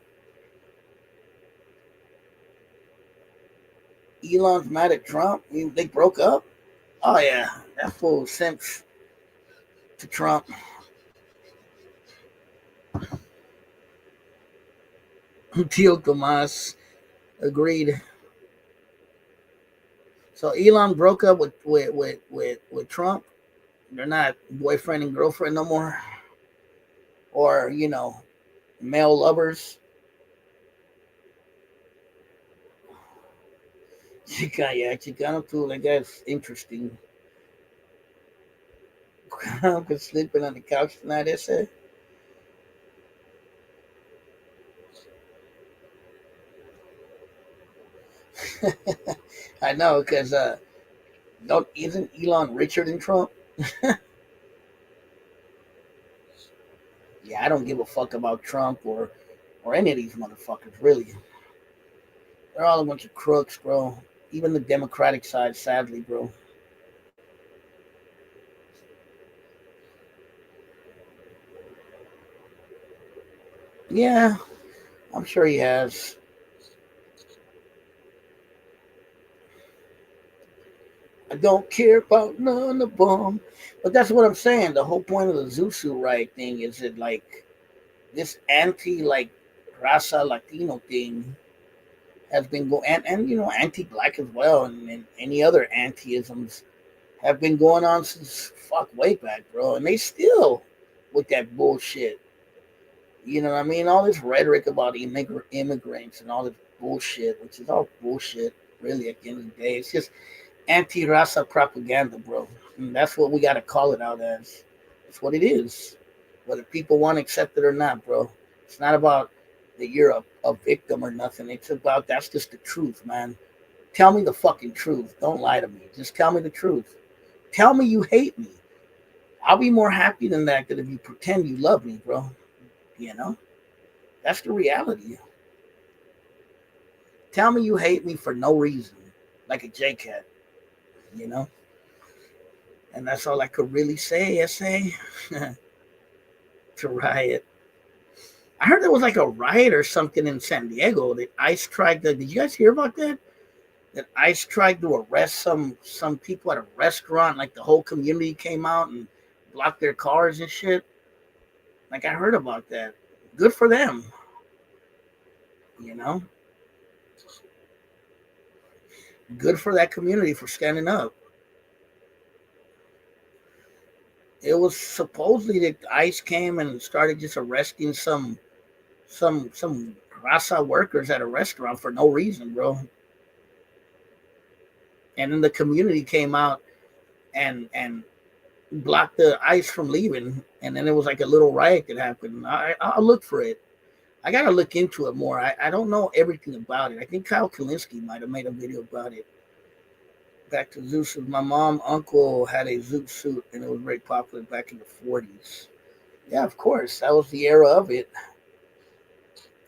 Elon's mad at Trump. They broke up. Oh yeah, that fool sent to Trump. Tio Tomas agreed. So Elon broke up with Trump. They're not boyfriend and girlfriend no more, or male lovers. Chicano too. Like that's interesting. I'm sleeping on the couch tonight. They say. I know because don't isn't Elon richer than Trump? Yeah, I don't give a fuck about Trump or any of these motherfuckers. Really, they're all a bunch of crooks, bro. Even the Democratic side, sadly, bro. Yeah, I'm sure he has. I don't care about none of them. But that's what I'm saying. The whole point of the Zusu right thing is that like this anti like raza Latino thing has been going and anti black as well and any other anti-isms have been going on since fuck way back, bro. And they still with that bullshit. You know what I mean? All this rhetoric about immigrants and all this bullshit, which is all bullshit, really, at the end of the day. It's just anti raza propaganda, bro. And that's what we got to call it out as. It's what it is. Whether people want to accept it or not, bro. It's not about that you're a victim or nothing. It's about that's just the truth, man. Tell me the fucking truth. Don't lie to me. Just tell me the truth. Tell me you hate me. I'll be more happy than that if you pretend you love me, bro. You know? That's the reality. Tell me you hate me for no reason, like a J-Cat, you know? And that's all I could really say, SA, to riot. I heard there was like a riot or something in San Diego that ICE tried to. Did you guys hear about that? That ICE tried to arrest some people at a restaurant. Like the whole community came out and blocked their cars and shit. Like I heard about that. Good for them, you know. Good for that community for standing up. It was supposedly that ICE came and started just arresting some Rasa workers at a restaurant for no reason, bro. And then the community came out and blocked the ICE from leaving. And then it was like a little riot that happened. I'll look for it. I gotta look into it more. I don't know everything about it. I think Kyle Kalinske might have made a video about it. Back to Zeus. My mom uncle had a Zoot suit, and it was very popular back in the 40s. Yeah, of course, that was the era of it.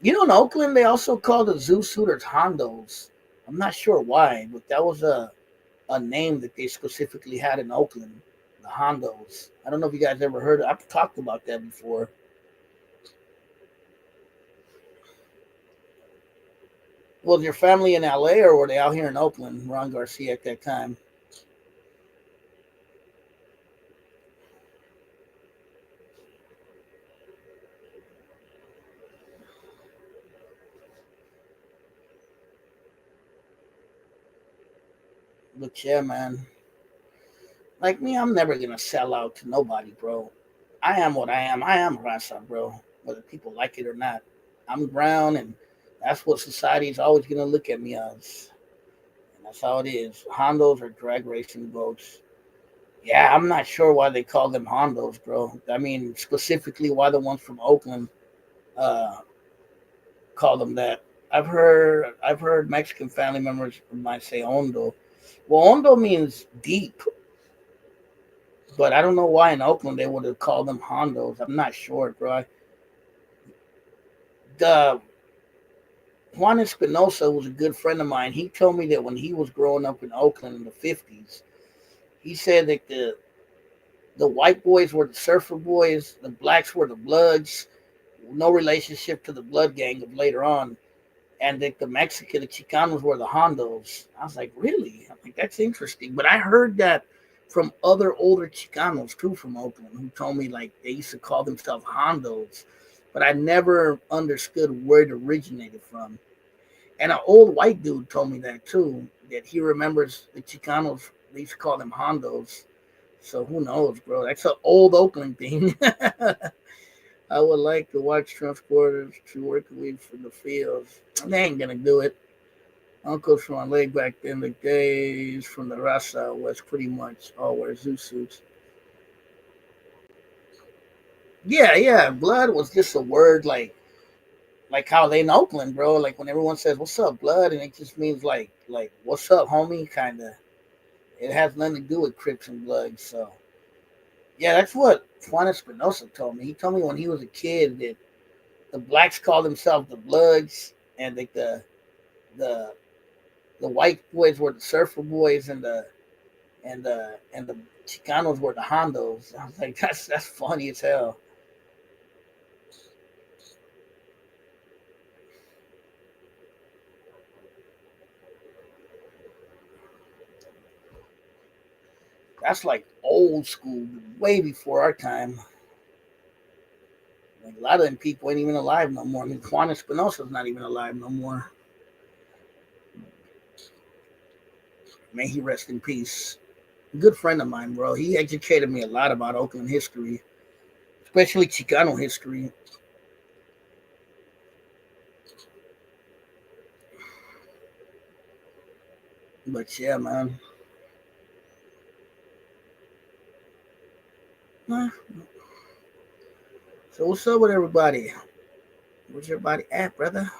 In Oakland, they also called the Zoo Suiters Hondos. I'm not sure why, but that was a name that they specifically had in Oakland, the Hondos. I don't know if you guys ever heard. I've talked about that before. Was your family in LA or were they out here in Oakland, Ron Garcia at that time? But yeah, man. Like me, I'm never gonna sell out to nobody, bro. I am what I am. I am Rasa, bro. Whether people like it or not. I'm brown and that's what society is always gonna look at me as. And that's how it is. Hondos are drag racing boats. Yeah, I'm not sure why they call them Hondos, bro. I mean, specifically why the ones from Oakland uh, call them that. I've heard Mexican family members might say Hondo. Well, Hondo means deep, but I don't know why in Oakland they would have called them Hondos. I'm not sure, bro. The Juan Espinosa was a good friend of mine. He told me that when he was growing up in Oakland in the 50s, he said that the white boys were the surfer boys, the blacks were the bloods, no relationship to the blood gang of later on, and that the Chicanos were the Hondos. I was like, really? I'm like, that's interesting. But I heard that from other older Chicanos too from Oakland who told me like they used to call themselves Hondos, but I never understood where it originated from. And an old white dude told me that too, that he remembers the Chicanos, they used to call them Hondos. So who knows, bro? That's an old Oakland thing. I would like to watch transporters to work away from the fields. They ain't gonna do it. Uncles from my leg back in the days from the Rasa was pretty much all wear zoo suits. Yeah, yeah. Blood was just a word like how they in Oakland, bro. Like when everyone says "What's up, blood," and it just means like "What's up, homie?" Kind of. It has nothing to do with Crips and Bloods. So yeah, that's what Juan Espinosa told me. He told me when he was a kid that the blacks called themselves the Bloods, and like the the white boys were the surfer boys, and the Chicanos were the Hondos. I was like, that's funny as hell. That's like old school, way before our time. Like a lot of them people ain't even alive no more. I mean, Juan Espinosa's not even alive no more. May he rest in peace. Good friend of mine, bro. He educated me a lot about Oakland history, especially Chicano history. But yeah, man. Huh. So what's up with everybody? Where's everybody at, brother?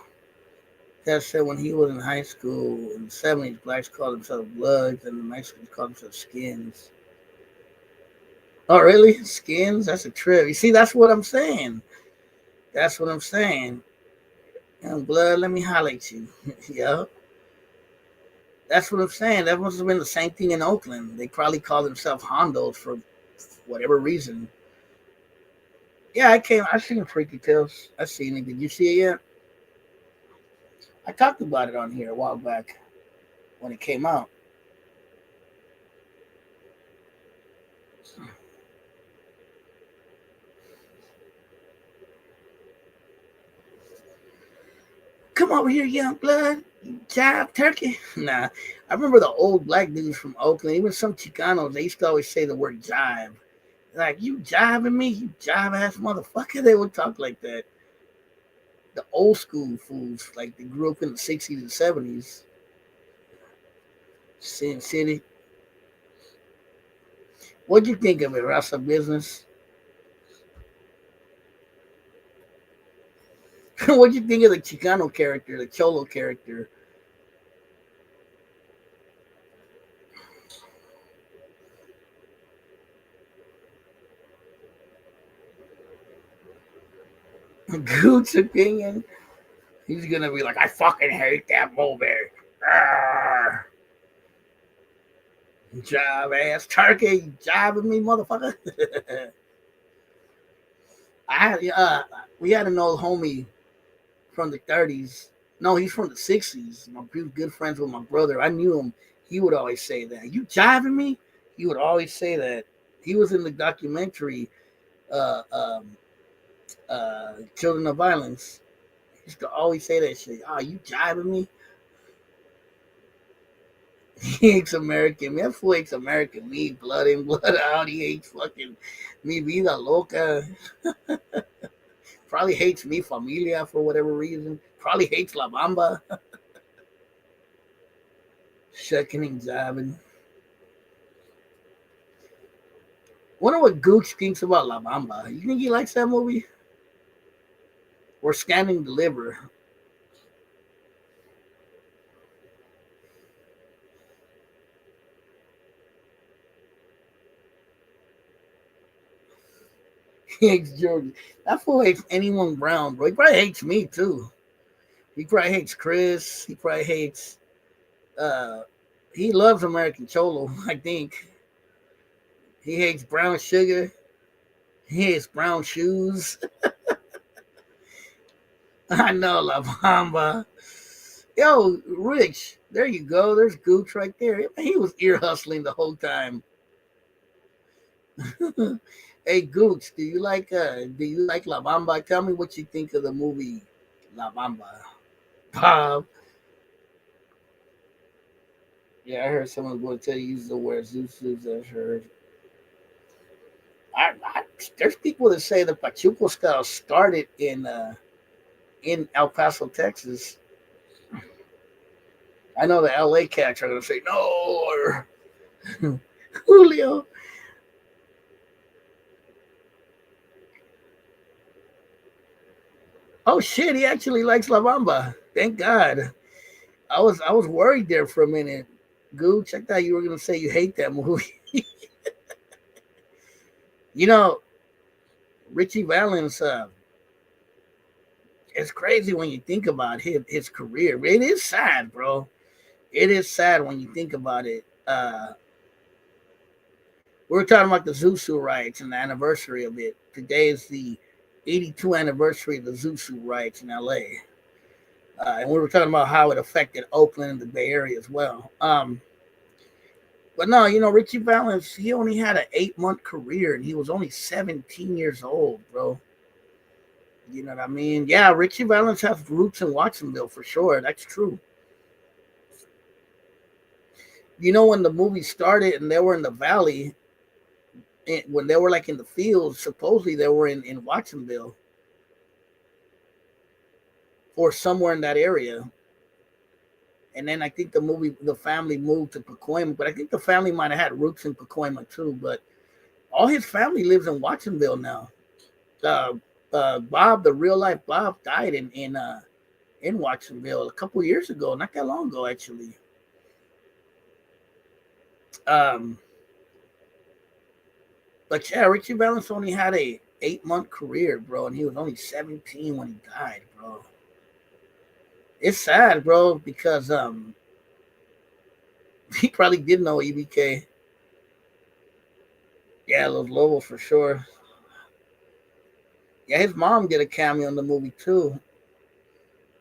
That said when he was in high school in the 70s, blacks called themselves Bloods and the Mexicans called themselves Skins. Oh, really? Skins? That's a trip. You see, that's what I'm saying. That's what I'm saying. Young Blood, let me holler at you. Yeah, that's what I'm saying. That must have been the same thing in Oakland. They probably call themselves Hondos for whatever reason. Yeah, I seen Freaky Tales. I seen it. Did you see it yet? I talked about it on here a while back when it came out. Come over here, young blood. Jive turkey. Nah, I remember the old black dudes from Oakland, even some Chicanos, they used to always say the word jive. Like, you jiving me, you jive ass motherfucker. They would talk like that. The old school fools, like they grew up in the 60s and 70s. Sin City. What'd you think of it, Rasa Business? What'd you think of the Chicano character, the Cholo character? Goot's opinion? He's gonna be like, I fucking hate that movie. Arrgh. Jive ass turkey, jiving me, motherfucker. We had an old homie from the 30s. No, he's from the 60s. He was good friends with my brother. I knew him. He would always say that. You jiving me? He would always say that. He was in the documentary uh, um, Children of Violence. He used to always say that shit. Oh, you jiving me? He hates American. That fool hates American. Me, blood in, blood out. He hates fucking me, vida loca. Probably hates me, familia, for whatever reason. Probably hates La Bamba. Shucking and jiving. Wonder what Gooch thinks about La Bamba. You think he likes that movie? Or Scanning the Liver? He hates George. That fool hates anyone brown, bro. He probably hates me too. He probably hates Chris. He probably hates. Uh, he loves American Cholo. I think he hates brown sugar. He hates brown shoes. I know La Bamba. Yo, Rich, there you go. There's Gooch right there. He was ear hustling the whole time. Hey Gooch, do you like La Bamba? Tell me what you think of the movie La Bamba. Bob. Yeah, I heard someone going to tell you to wear Zuzus. I heard. There's people that say the Pachuco style started in El Paso, Texas. I know the LA cats are gonna say no or Julio. Oh shit, he actually likes La Bamba. Thank God. I was worried there for a minute. Gooch, I thought you were gonna say you hate that movie. You know, Richie Valens. It's crazy when you think about his career. It is sad, bro. It is sad when you think about it. We were talking about the Zusu riots and the anniversary of it. Today is the 82 anniversary of the Zusu riots in LA. And we were talking about how it affected Oakland and the Bay Area as well. But no, Richie Valens, he only had an 8-month career and he was only 17 years old, bro. You know what I mean? Yeah, Richie Valens has roots in Watsonville for sure. That's true. When the movie started and they were in the valley, when they were like in the fields, supposedly they were in Watsonville or somewhere in that area. And then I think the family moved to Pacoima, but I think the family might have had roots in Pacoima too. But all his family lives in Watsonville now. Uh, Bob, the real life Bob, died in Watsonville a couple years ago, not that long ago actually. Um, but yeah, Richie Valens only had a 8-month career, bro, and he was only 17 when he died, bro. It's sad, bro, because he probably did know EBK. Yeah, Los Lobos for sure. Yeah, his mom did a cameo in the movie too.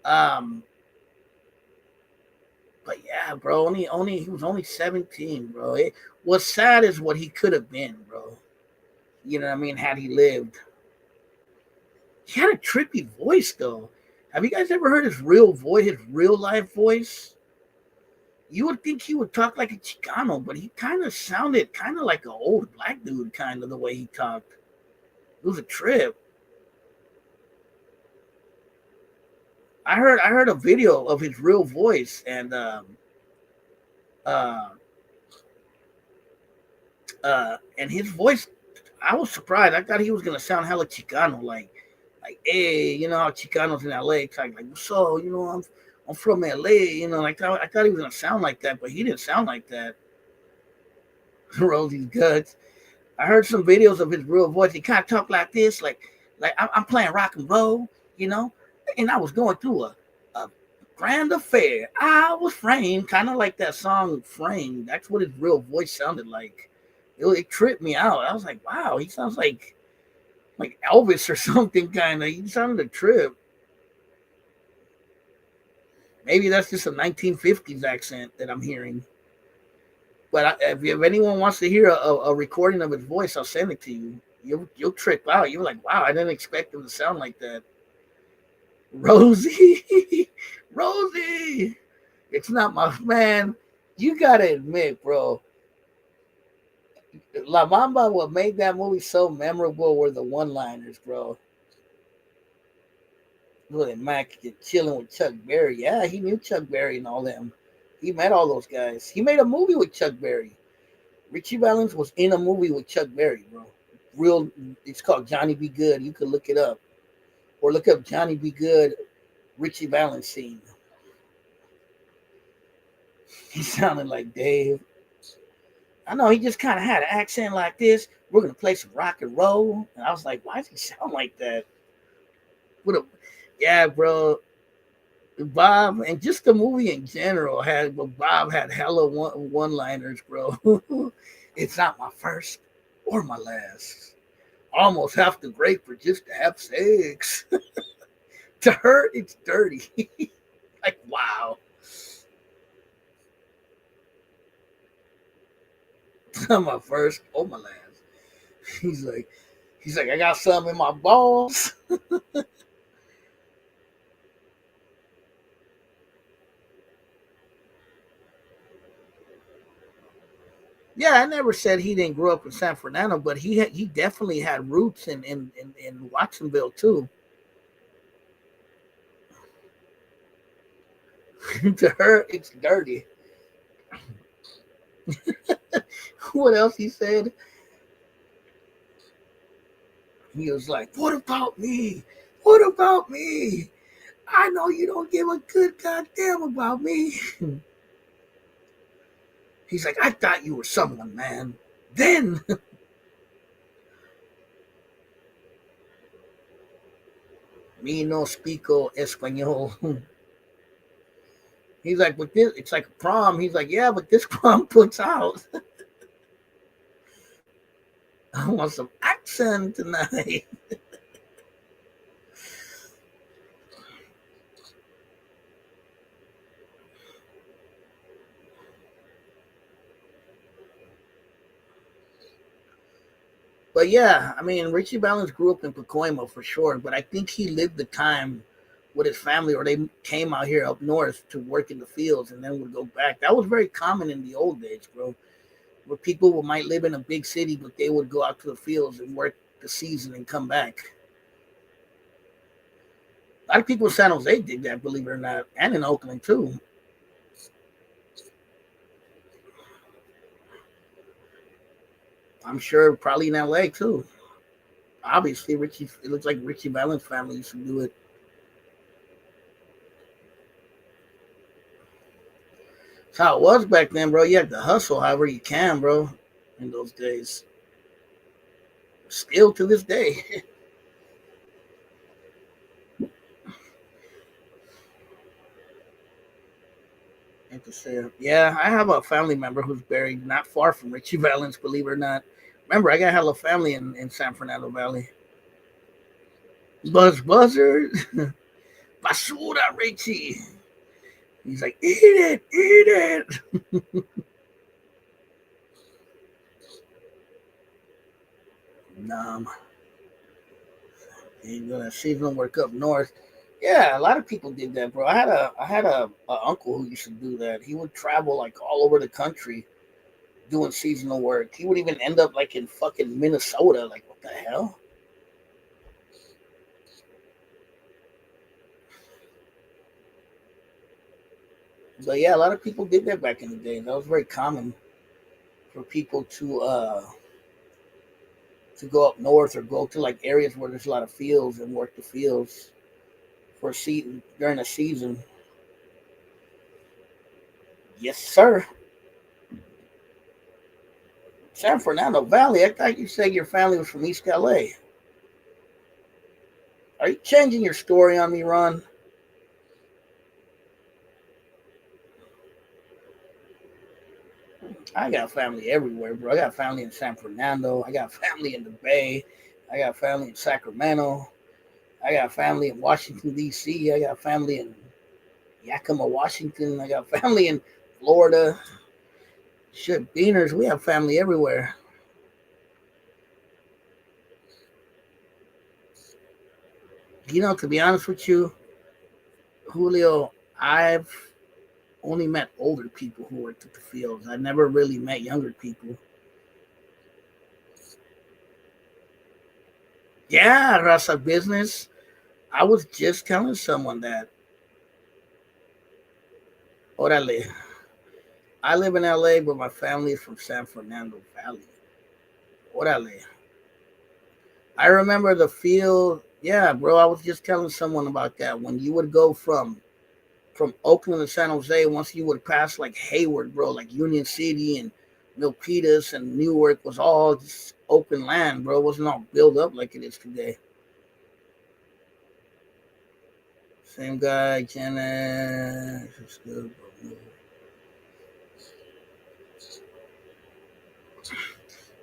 Um, but yeah, bro, only he was only 17, bro. What's sad is what he could have been, bro. You know what I mean? Had he lived, he had a trippy voice though. Have you guys ever heard his real voice, his real life voice? You would think he would talk like a Chicano, but he kind of sounded kind of like an old black dude, kind of the way he talked. It was a trip. I heard a video of his real voice, and uh, and his voice, I was surprised. I thought he was gonna sound hella Chicano, like hey, you know how Chicanos in LA talk like so, I'm from LA, I thought he was gonna sound like that, but he didn't sound like that. Rosie's guts. I heard some videos of his real voice. He kind of talked like this, like I'm playing rock and roll, you know, and I was going through a grand affair. I was framed, kind of like that song "Framed." That's what his real voice sounded like. It tripped me out. I was like, wow, he sounds like Elvis or something, kind of. He sounded a trip. Maybe that's just a 1950s accent that I'm hearing. But if anyone wants to hear a recording of his voice, I'll send it to you. You'll trip out. You're like, wow, I didn't expect him to sound like that. Rosie, Rosie, it's not my man. You gotta admit, bro. La Mamba, what made that movie so memorable were the one-liners, bro. Look at Mac chilling with Chuck Berry. Yeah, he knew Chuck Berry and all them. He met all those guys. He made a movie with Chuck Berry. Richie Valens was in a movie with Chuck Berry, bro. Real, it's called Johnny Be Good. You could look it up, or look up Johnny Be Good, Richie Valens scene. He sounded like Dave. I know he just kind of had an accent like this. We're gonna play some rock and roll, and I was like, why does he sound like that? What a, yeah, bro. Bob, and just the movie in general had, but Bob had hella one-liners, bro. It's not my first or my last. Almost have to break for just to have sex. To her, it's dirty. Like, wow. It's not my first or my last. He's like, I got something in my balls. Yeah, I never said he didn't grow up in San Fernando, but he definitely had roots in Watsonville too. To her, it's dirty. What else he said? He was like, "What about me? What about me? I know you don't give a good goddamn about me." He's like, "I thought you were someone, man. Then me no speako español." He's like, "But this, it's like a prom." He's like, "Yeah, but this prom puts out. I want some accent tonight." But yeah, I mean, Richie Valens grew up in Pacoima for sure, but I think he lived the time with his family, or they came out here up north to work in the fields and then would go back. That was very common in the old days, bro, where people might live in a big city, but they would go out to the fields and work the season and come back. A lot of people in San Jose did that, believe it or not, and in Oakland too. I'm sure probably in LA too. Obviously, Richie. It looks like Richie Valens' family used to do it. That's how it was back then, bro. You had to hustle however you can, bro. In those days, still to this day. And to say, yeah, I have a family member who's buried not far from Richie Valens, believe it or not. Remember, I got hella family in San Fernando Valley. Buzz Buzzard, Basura Richie. He's like, eat it. Nah, ain't gonna seasonal work up north. Yeah, a lot of people did that, bro. I had a uncle who used to do that. He would travel like all over the country doing seasonal work. He would even end up like in fucking Minnesota. Like, what the hell? But yeah, a lot of people did that back in the day. That was very common for people to go up north or go to like areas where there's a lot of fields and work the fields for a season during the season. Yes, sir. San Fernando Valley. I thought you said your family was from East LA. Are you changing your story on me, Ron? I got family everywhere, bro. I got family in San Fernando. I got family in the Bay. I got family in Sacramento. I got family in Washington D.C. I got family in Yakima, Washington. I got family in Florida. Shit, beaners. We have family everywhere. To be honest with you, Julio, I've only met older people who worked at the fields. I never really met younger people. Yeah, Rasa business. I was just telling someone that. Orale. I live in LA, but my family is from San Fernando Valley. Orale. I remember the field. Yeah, bro. I was just telling someone about that. When you would go from Oakland to San Jose, once you would pass like Hayward, bro, like Union City and Milpitas and Newark was all just open land, bro. It wasn't all built up like it is today. Same guy, Janet.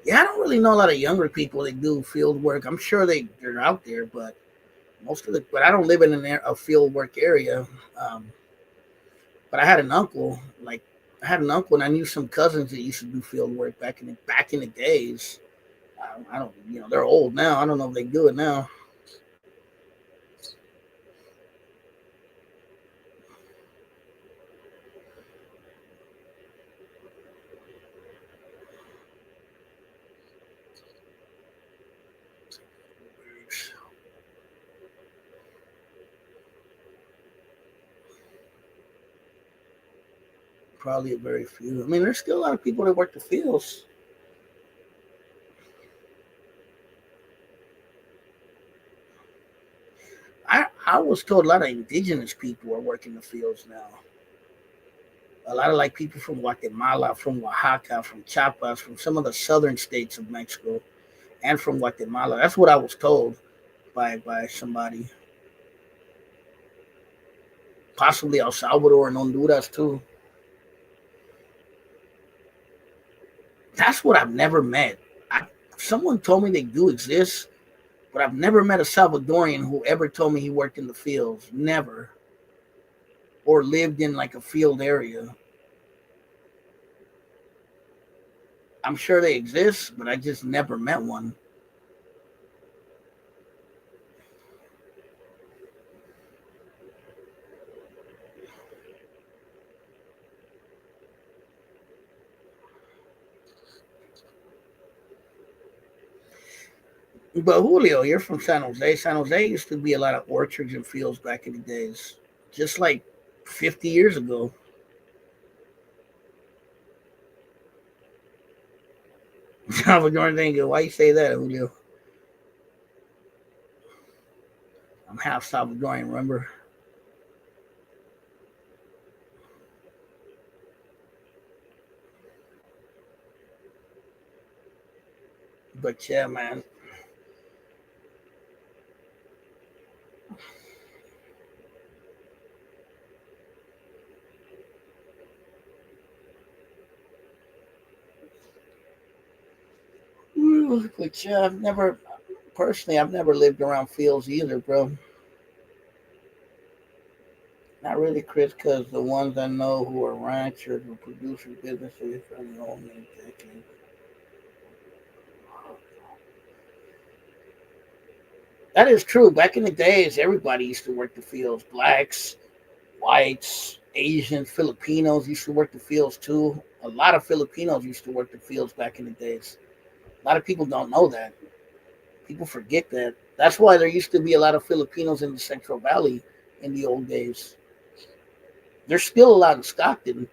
Yeah, I don't really know a lot of younger people that do field work. I'm sure they're out there, but but I don't live in a field work area. Um, but I had an uncle, and I knew some cousins that used to do field work back in the days. I don't, they're old now. I don't know if they do it now. Probably a very few. I mean, there's still a lot of people that work the fields. I was told a lot of indigenous people are working the fields now. A lot of like people from Guatemala, from Oaxaca, from Chiapas, from some of the southern states of Mexico, and from Guatemala. That's what I was told by somebody, possibly El Salvador and Honduras too. That's what I've never met. Someone told me they do exist, but I've never met a Salvadorian who ever told me he worked in the fields. Never. Or lived in like a field area. I'm sure they exist, but I just never met one. But Julio, you're from San Jose. San Jose used to be a lot of orchards and fields back in the days, just like 50 years ago. Salvadoran thing. Why you say that, Julio? I'm half Salvadorian, remember? But yeah, man. But yeah, I've never lived around fields either, bro. Not really, Chris, because the ones I know who are ranchers or producer businesses from the old decades. That is true. Back in the days, everybody used to work the fields. Blacks, whites, Asians, Filipinos used to work the fields too. A lot of Filipinos used to work the fields back in the days. A lot of people don't know that. People forget that. That's why there used to be a lot of Filipinos in the Central Valley in the old days. There's still a lot in Stockton.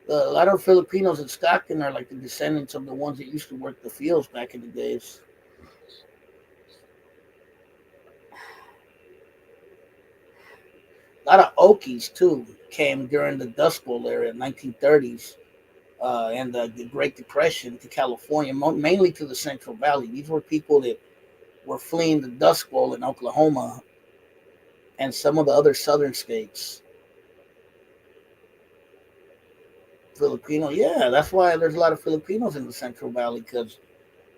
A lot of Filipinos in Stockton are like the descendants of the ones that used to work the fields back in the days. A lot of Okies too came during the Dust Bowl era in 1930s and the Great Depression to California, mainly to the Central Valley. These were people that were fleeing the Dust Bowl in Oklahoma and some of the other southern states. Filipino, yeah, that's why there's a lot of Filipinos in the Central Valley because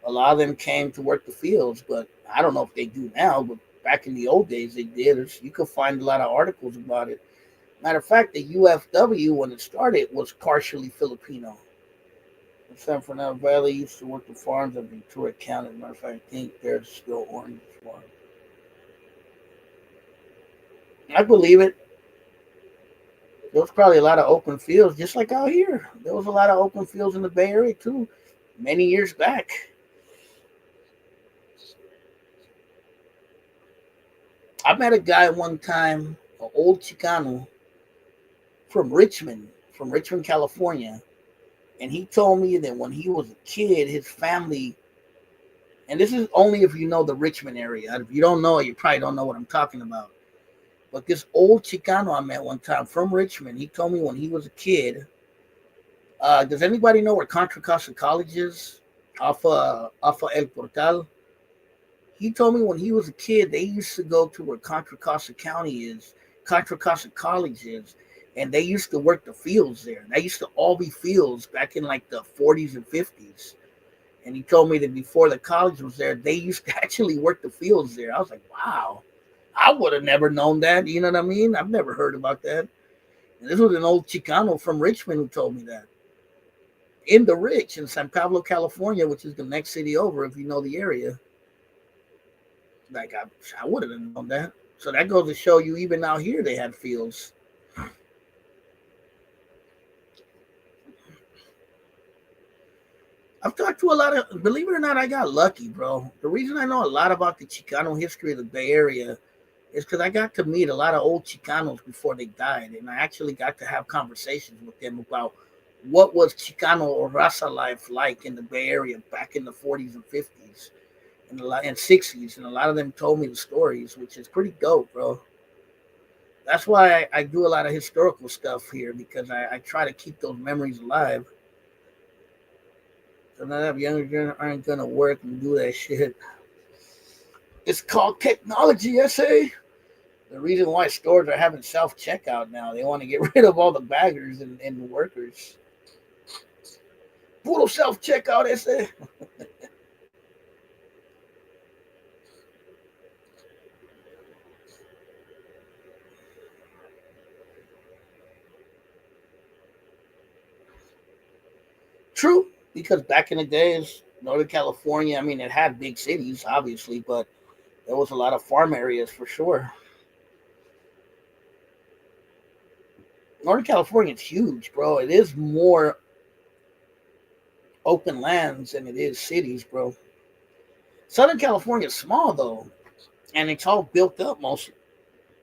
a lot of them came to work the fields. But I don't know if they do now, but back in the old days they did. You could find a lot of articles about it. Matter of fact, the UFW when it started was partially Filipino. The San Fernando Valley used to work the farms of Ventura County. Matter of fact, I think there's still orange farm. I believe it. There was probably a lot of open fields, just like out here. There was a lot of open fields in the Bay Area too, many years back. I met a guy one time, an old Chicano from Richmond, California, and he told me that when he was a kid, his family, and this is only if you know the Richmond area. If you don't know it, you probably don't know what I'm talking about. But this old Chicano I met one time from Richmond, he told me when he was a kid. Does anybody know where Contra Costa College is? Off of El Portal. He told me when he was a kid, they used to go to where Contra Costa County is, Contra Costa College is, and they used to work the fields there. They used to all be fields back in like the 40s and 50s. And he told me that before the college was there, they used to actually work the fields there. I was like, wow, I would have never known that. You know what I mean? I've never heard about that. And this was an old Chicano from Richmond who told me that. In the Rich in San Pablo, California, which is the next city over, if you know the area. Like, I wouldn't have known that. So that goes to show you, even out here, they had fields. I've talked to a lot of, believe it or not, I got lucky, bro. The reason I know a lot about the Chicano history of the Bay Area is because I got to meet a lot of old Chicanos before they died. And I actually got to have conversations with them about what was Chicano or Raza life like in the Bay Area back in the 40s and 50s and 60s. And a lot of them told me the stories, which is pretty dope, bro. That's why I do a lot of historical stuff here, because I try to keep those memories alive. So now that younger generation aren't gonna work and do that shit. It's called technology, SA. The reason why stores are having self checkout now, they want to get rid of all the baggers and the workers. Puro self checkout, SA. True, because back in the days, Northern California, I mean, it had big cities, obviously, but there was a lot of farm areas for sure. Northern California is huge, bro. It is more open lands than it is cities, bro. Southern California is small though, and it's all built up most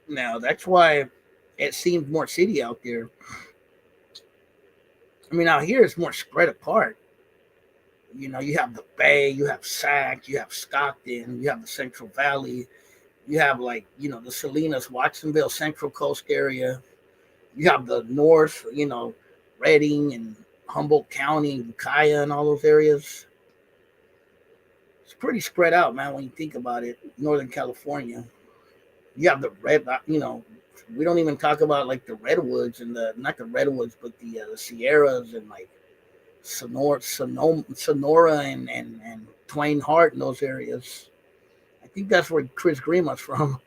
now. That's why it seems more city out there. I mean, out here it's more spread apart. You know, you have the Bay, you have Sac, you have Stockton, you have the Central Valley, you have like the Salinas, Watsonville, Central Coast area. You have the North, Redding and Humboldt County, and Ukiah, and all those areas. It's pretty spread out, man. When you think about it, Northern California, you have the we don't even talk about like the redwoods and the not the redwoods, but the Sierras and like Sonora and Twain Hart in those areas. I think that's where Chris Grima's from.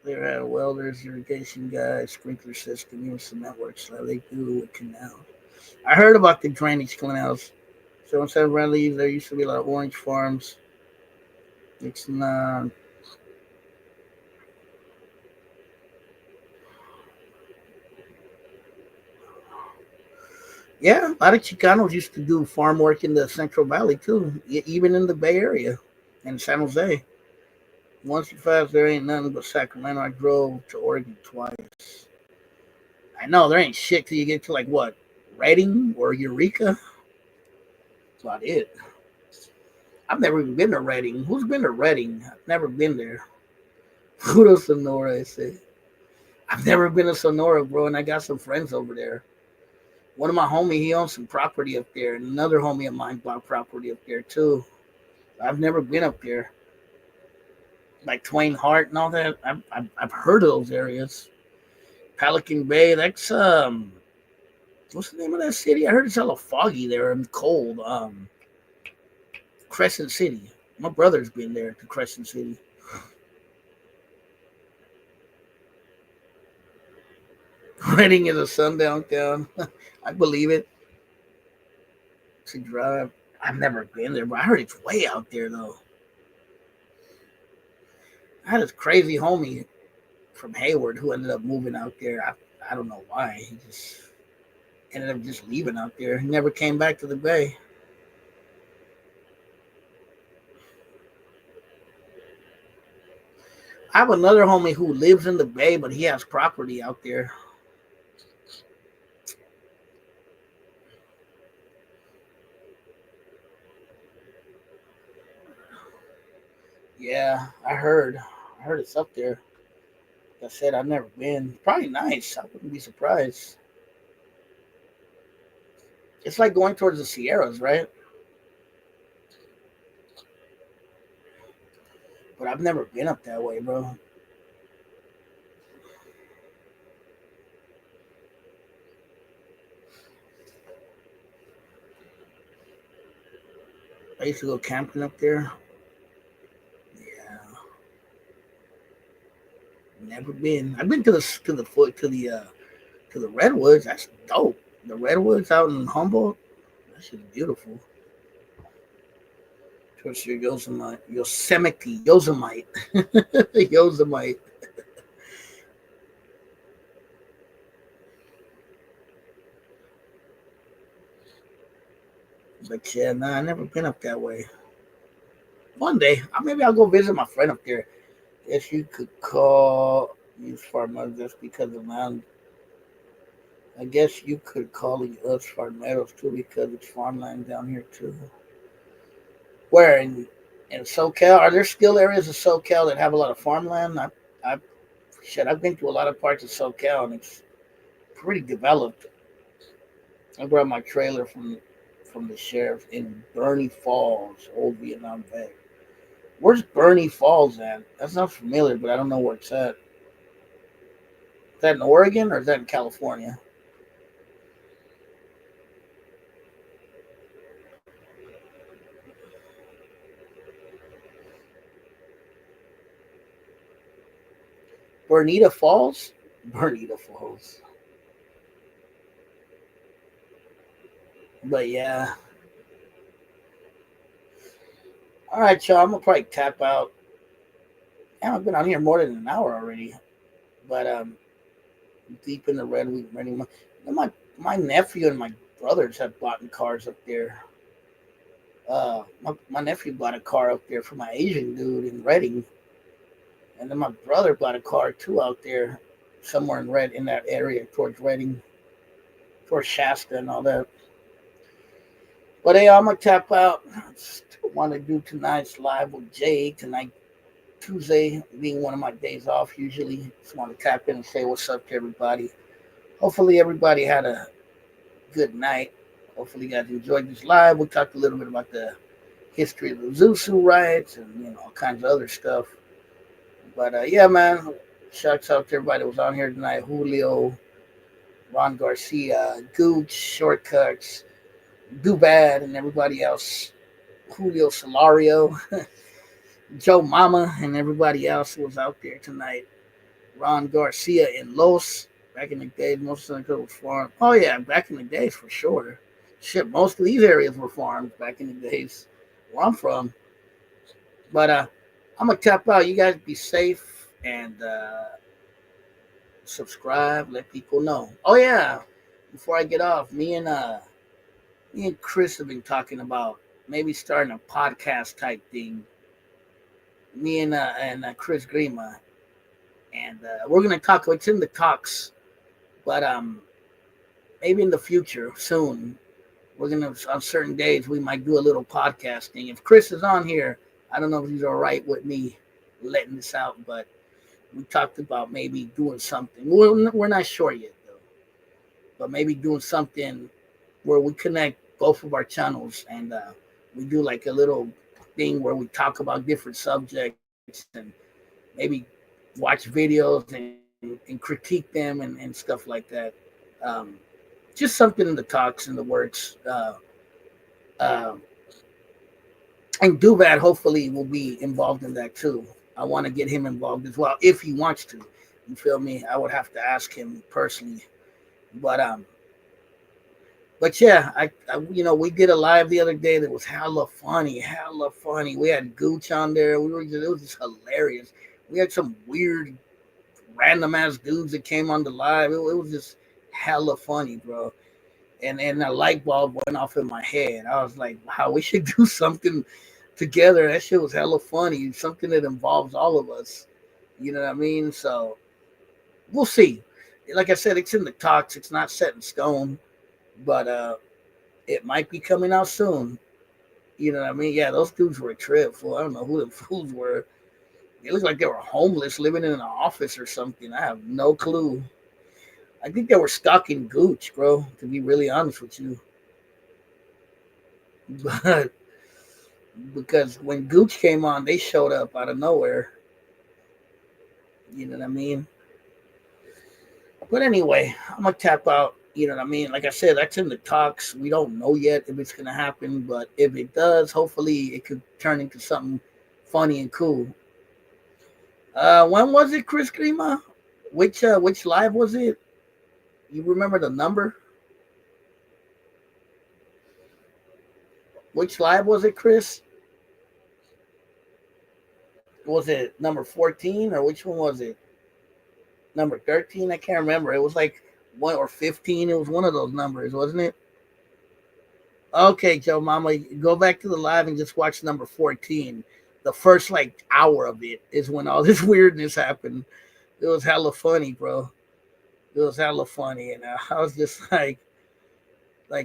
There had welders, irrigation guys, sprinkler system, even some networks like they do with canals. I heard about the drainage canals. So instead of red leaves, there used to be a lot of orange farms. It's not. Yeah, a lot of Chicanos used to do farm work in the Central Valley too, even in the Bay Area and San Jose. Once you pass, there ain't nothing but Sacramento. I drove to Oregon twice. I know there ain't shit till you get to like what, Redding or Eureka. That's about it. I've never even been to Redding. Who's been to Redding? I've never been there. Who to Sonora? I say. I've never been to Sonora, bro, and I got some friends over there. One of my homies, he owns some property up there, and another homie of mine bought property up there too. I've never been up there. Like Twain Hart and all that. I've heard of those areas. Pelican Bay, that's what's the name of that city? I heard it's hella foggy there and cold. Crescent City. My brother's been there to Crescent City. Reading is a sundown town. I believe it. To drive. I've never been there, but I heard it's way out there though. I had this crazy homie from Hayward who ended up moving out there. I don't know why. He just ended up just leaving out there. He never came back to the Bay. I have another homie who lives in the Bay, but he has property out there. Yeah, I heard. I heard it's up there. Like I said, I've never been. Probably nice. I wouldn't be surprised. It's like going towards the Sierras, right? But I've never been up that way, bro. I used to go camping up there. Yeah, never been. I've been to the foot to the redwoods. That's dope. The redwoods out in Humboldt. That shit's beautiful. Towards your Yosemite, Yosemite. But yeah, nah, I never been up that way. One day, maybe I'll go visit my friend up there. Guess you could call use farmers just because of land. I guess you could call us farmeros too because it's farmland down here too. Where in SoCal, are there still areas of SoCal that have a lot of farmland? I shit, I've been to a lot of parts of SoCal and it's pretty developed. I brought my trailer from the sheriff in Bernie Falls, old Vietnam vet. Where's Bernie Falls at? That's not familiar, but I don't know where it's at. Is that in Oregon or is that in California? Bernita Falls? Bernita Falls. But yeah. All right, y'all. I'm gonna probably tap out. Damn, I've been on here more than an hour already. But deep in the redwood, ready. My nephew and my brothers have bought cars up there. My nephew bought a car up there for my Asian dude in Redding, and then my brother bought a car too out there, somewhere in that area towards Redding, towards Shasta and all that. But hey, I'm gonna tap out. I want to do tonight's live with Jay tonight, Tuesday being one of my days off. Usually, just want to tap in and say what's up to everybody. Hopefully, everybody had a good night. Hopefully, you guys enjoyed this live. We talked a little bit about the history of the Zusu riots and all kinds of other stuff. But yeah, man, shouts out to everybody that was on here tonight. Julio, Ron Garcia, Gooch, Shortcuts, Do Bad, and everybody else. Julio Solario, Joe Mama, and everybody else who was out there tonight. Ron Garcia in Los. Back in the day, most of the was farmed. Oh yeah, back in the days for sure. Shit, most of these areas were farmed back in the days where I'm from. But I'm gonna tap out. You guys be safe and subscribe. Let people know. Oh yeah, before I get off, me and Chris have been talking about maybe starting a podcast type thing. Me and Chris Grima, and we're gonna talk. It's in the talks, but maybe in the future soon. We're gonna on certain days we might do a little podcasting. If Chris is on here, I don't know if he's all right with me letting this out, but we talked about maybe doing something. We're not sure yet though, but maybe doing something where we connect both of our channels and we do like a little thing where we talk about different subjects and maybe watch videos and critique them and stuff like that. Um, just something in the talks in the works. Uh, and Duvat hopefully will be involved in that too. I want to get him involved as well if he wants to. You feel me? I would have to ask him personally, but yeah, we did a live the other day that was hella funny, hella funny. We had Gooch on there. It was just hilarious. We had some weird, random ass dudes that came on the live. It was just hella funny, bro. And a light bulb went off in my head. I was like, wow, we should do something together. That shit was hella funny. Something that involves all of us. You know what I mean? So we'll see. Like I said, it's in the talks. It's not set in stone, but it might be coming out soon. You know what I mean? Yeah, those dudes were a trip. Fool. I don't know who the fools were. They looked like they were homeless, living in an office or something. I have no clue. I think they were stalking Gooch, bro, to be really honest with you. But because when Gooch came on, they showed up out of nowhere. You know what I mean? But anyway, I'm going to tap out. You know what I mean? Like I said, that's in the talks. We don't know yet if it's gonna happen, but if it does, hopefully it could turn into something funny and cool. When was it, Chris Grima? Which live was it? You remember the number? Which live was it, Chris? Was it number 14 or which one was it? Number 13? I can't remember. It was like one or 15. It was one of those numbers, wasn't it? Okay, Joe Mama, go back to the live and just watch number 14. The first like hour of it is when all this weirdness happened. It was hella funny, bro. It was hella funny, and I was just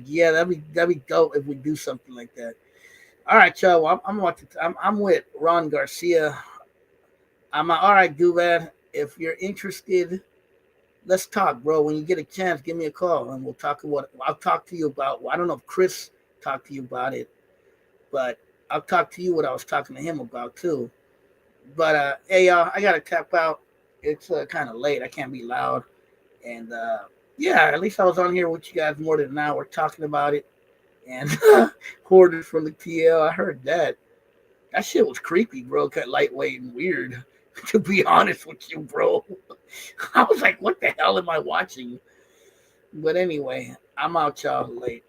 yeah, that'd be dope if we do something like that. All right, Joe. I'm with Ron Garcia. I'm all right, Duvad. If you're interested, let's talk, bro. When you get a chance, give me a call and we'll talk about. I'll talk to you about. Well, I don't know if Chris talked to you about it, but I'll talk to you what I was talking to him about too. But hey, y'all, I gotta tap out. It's kind of late. I can't be loud, and yeah, at least I was on here with you guys more than an hour talking about it. And hoarded from the TL. I heard that. That shit was creepy, bro. Cut lightweight and weird. To be honest with you, bro. I was like, what the hell am I watching? But anyway, I'm out, y'all, late.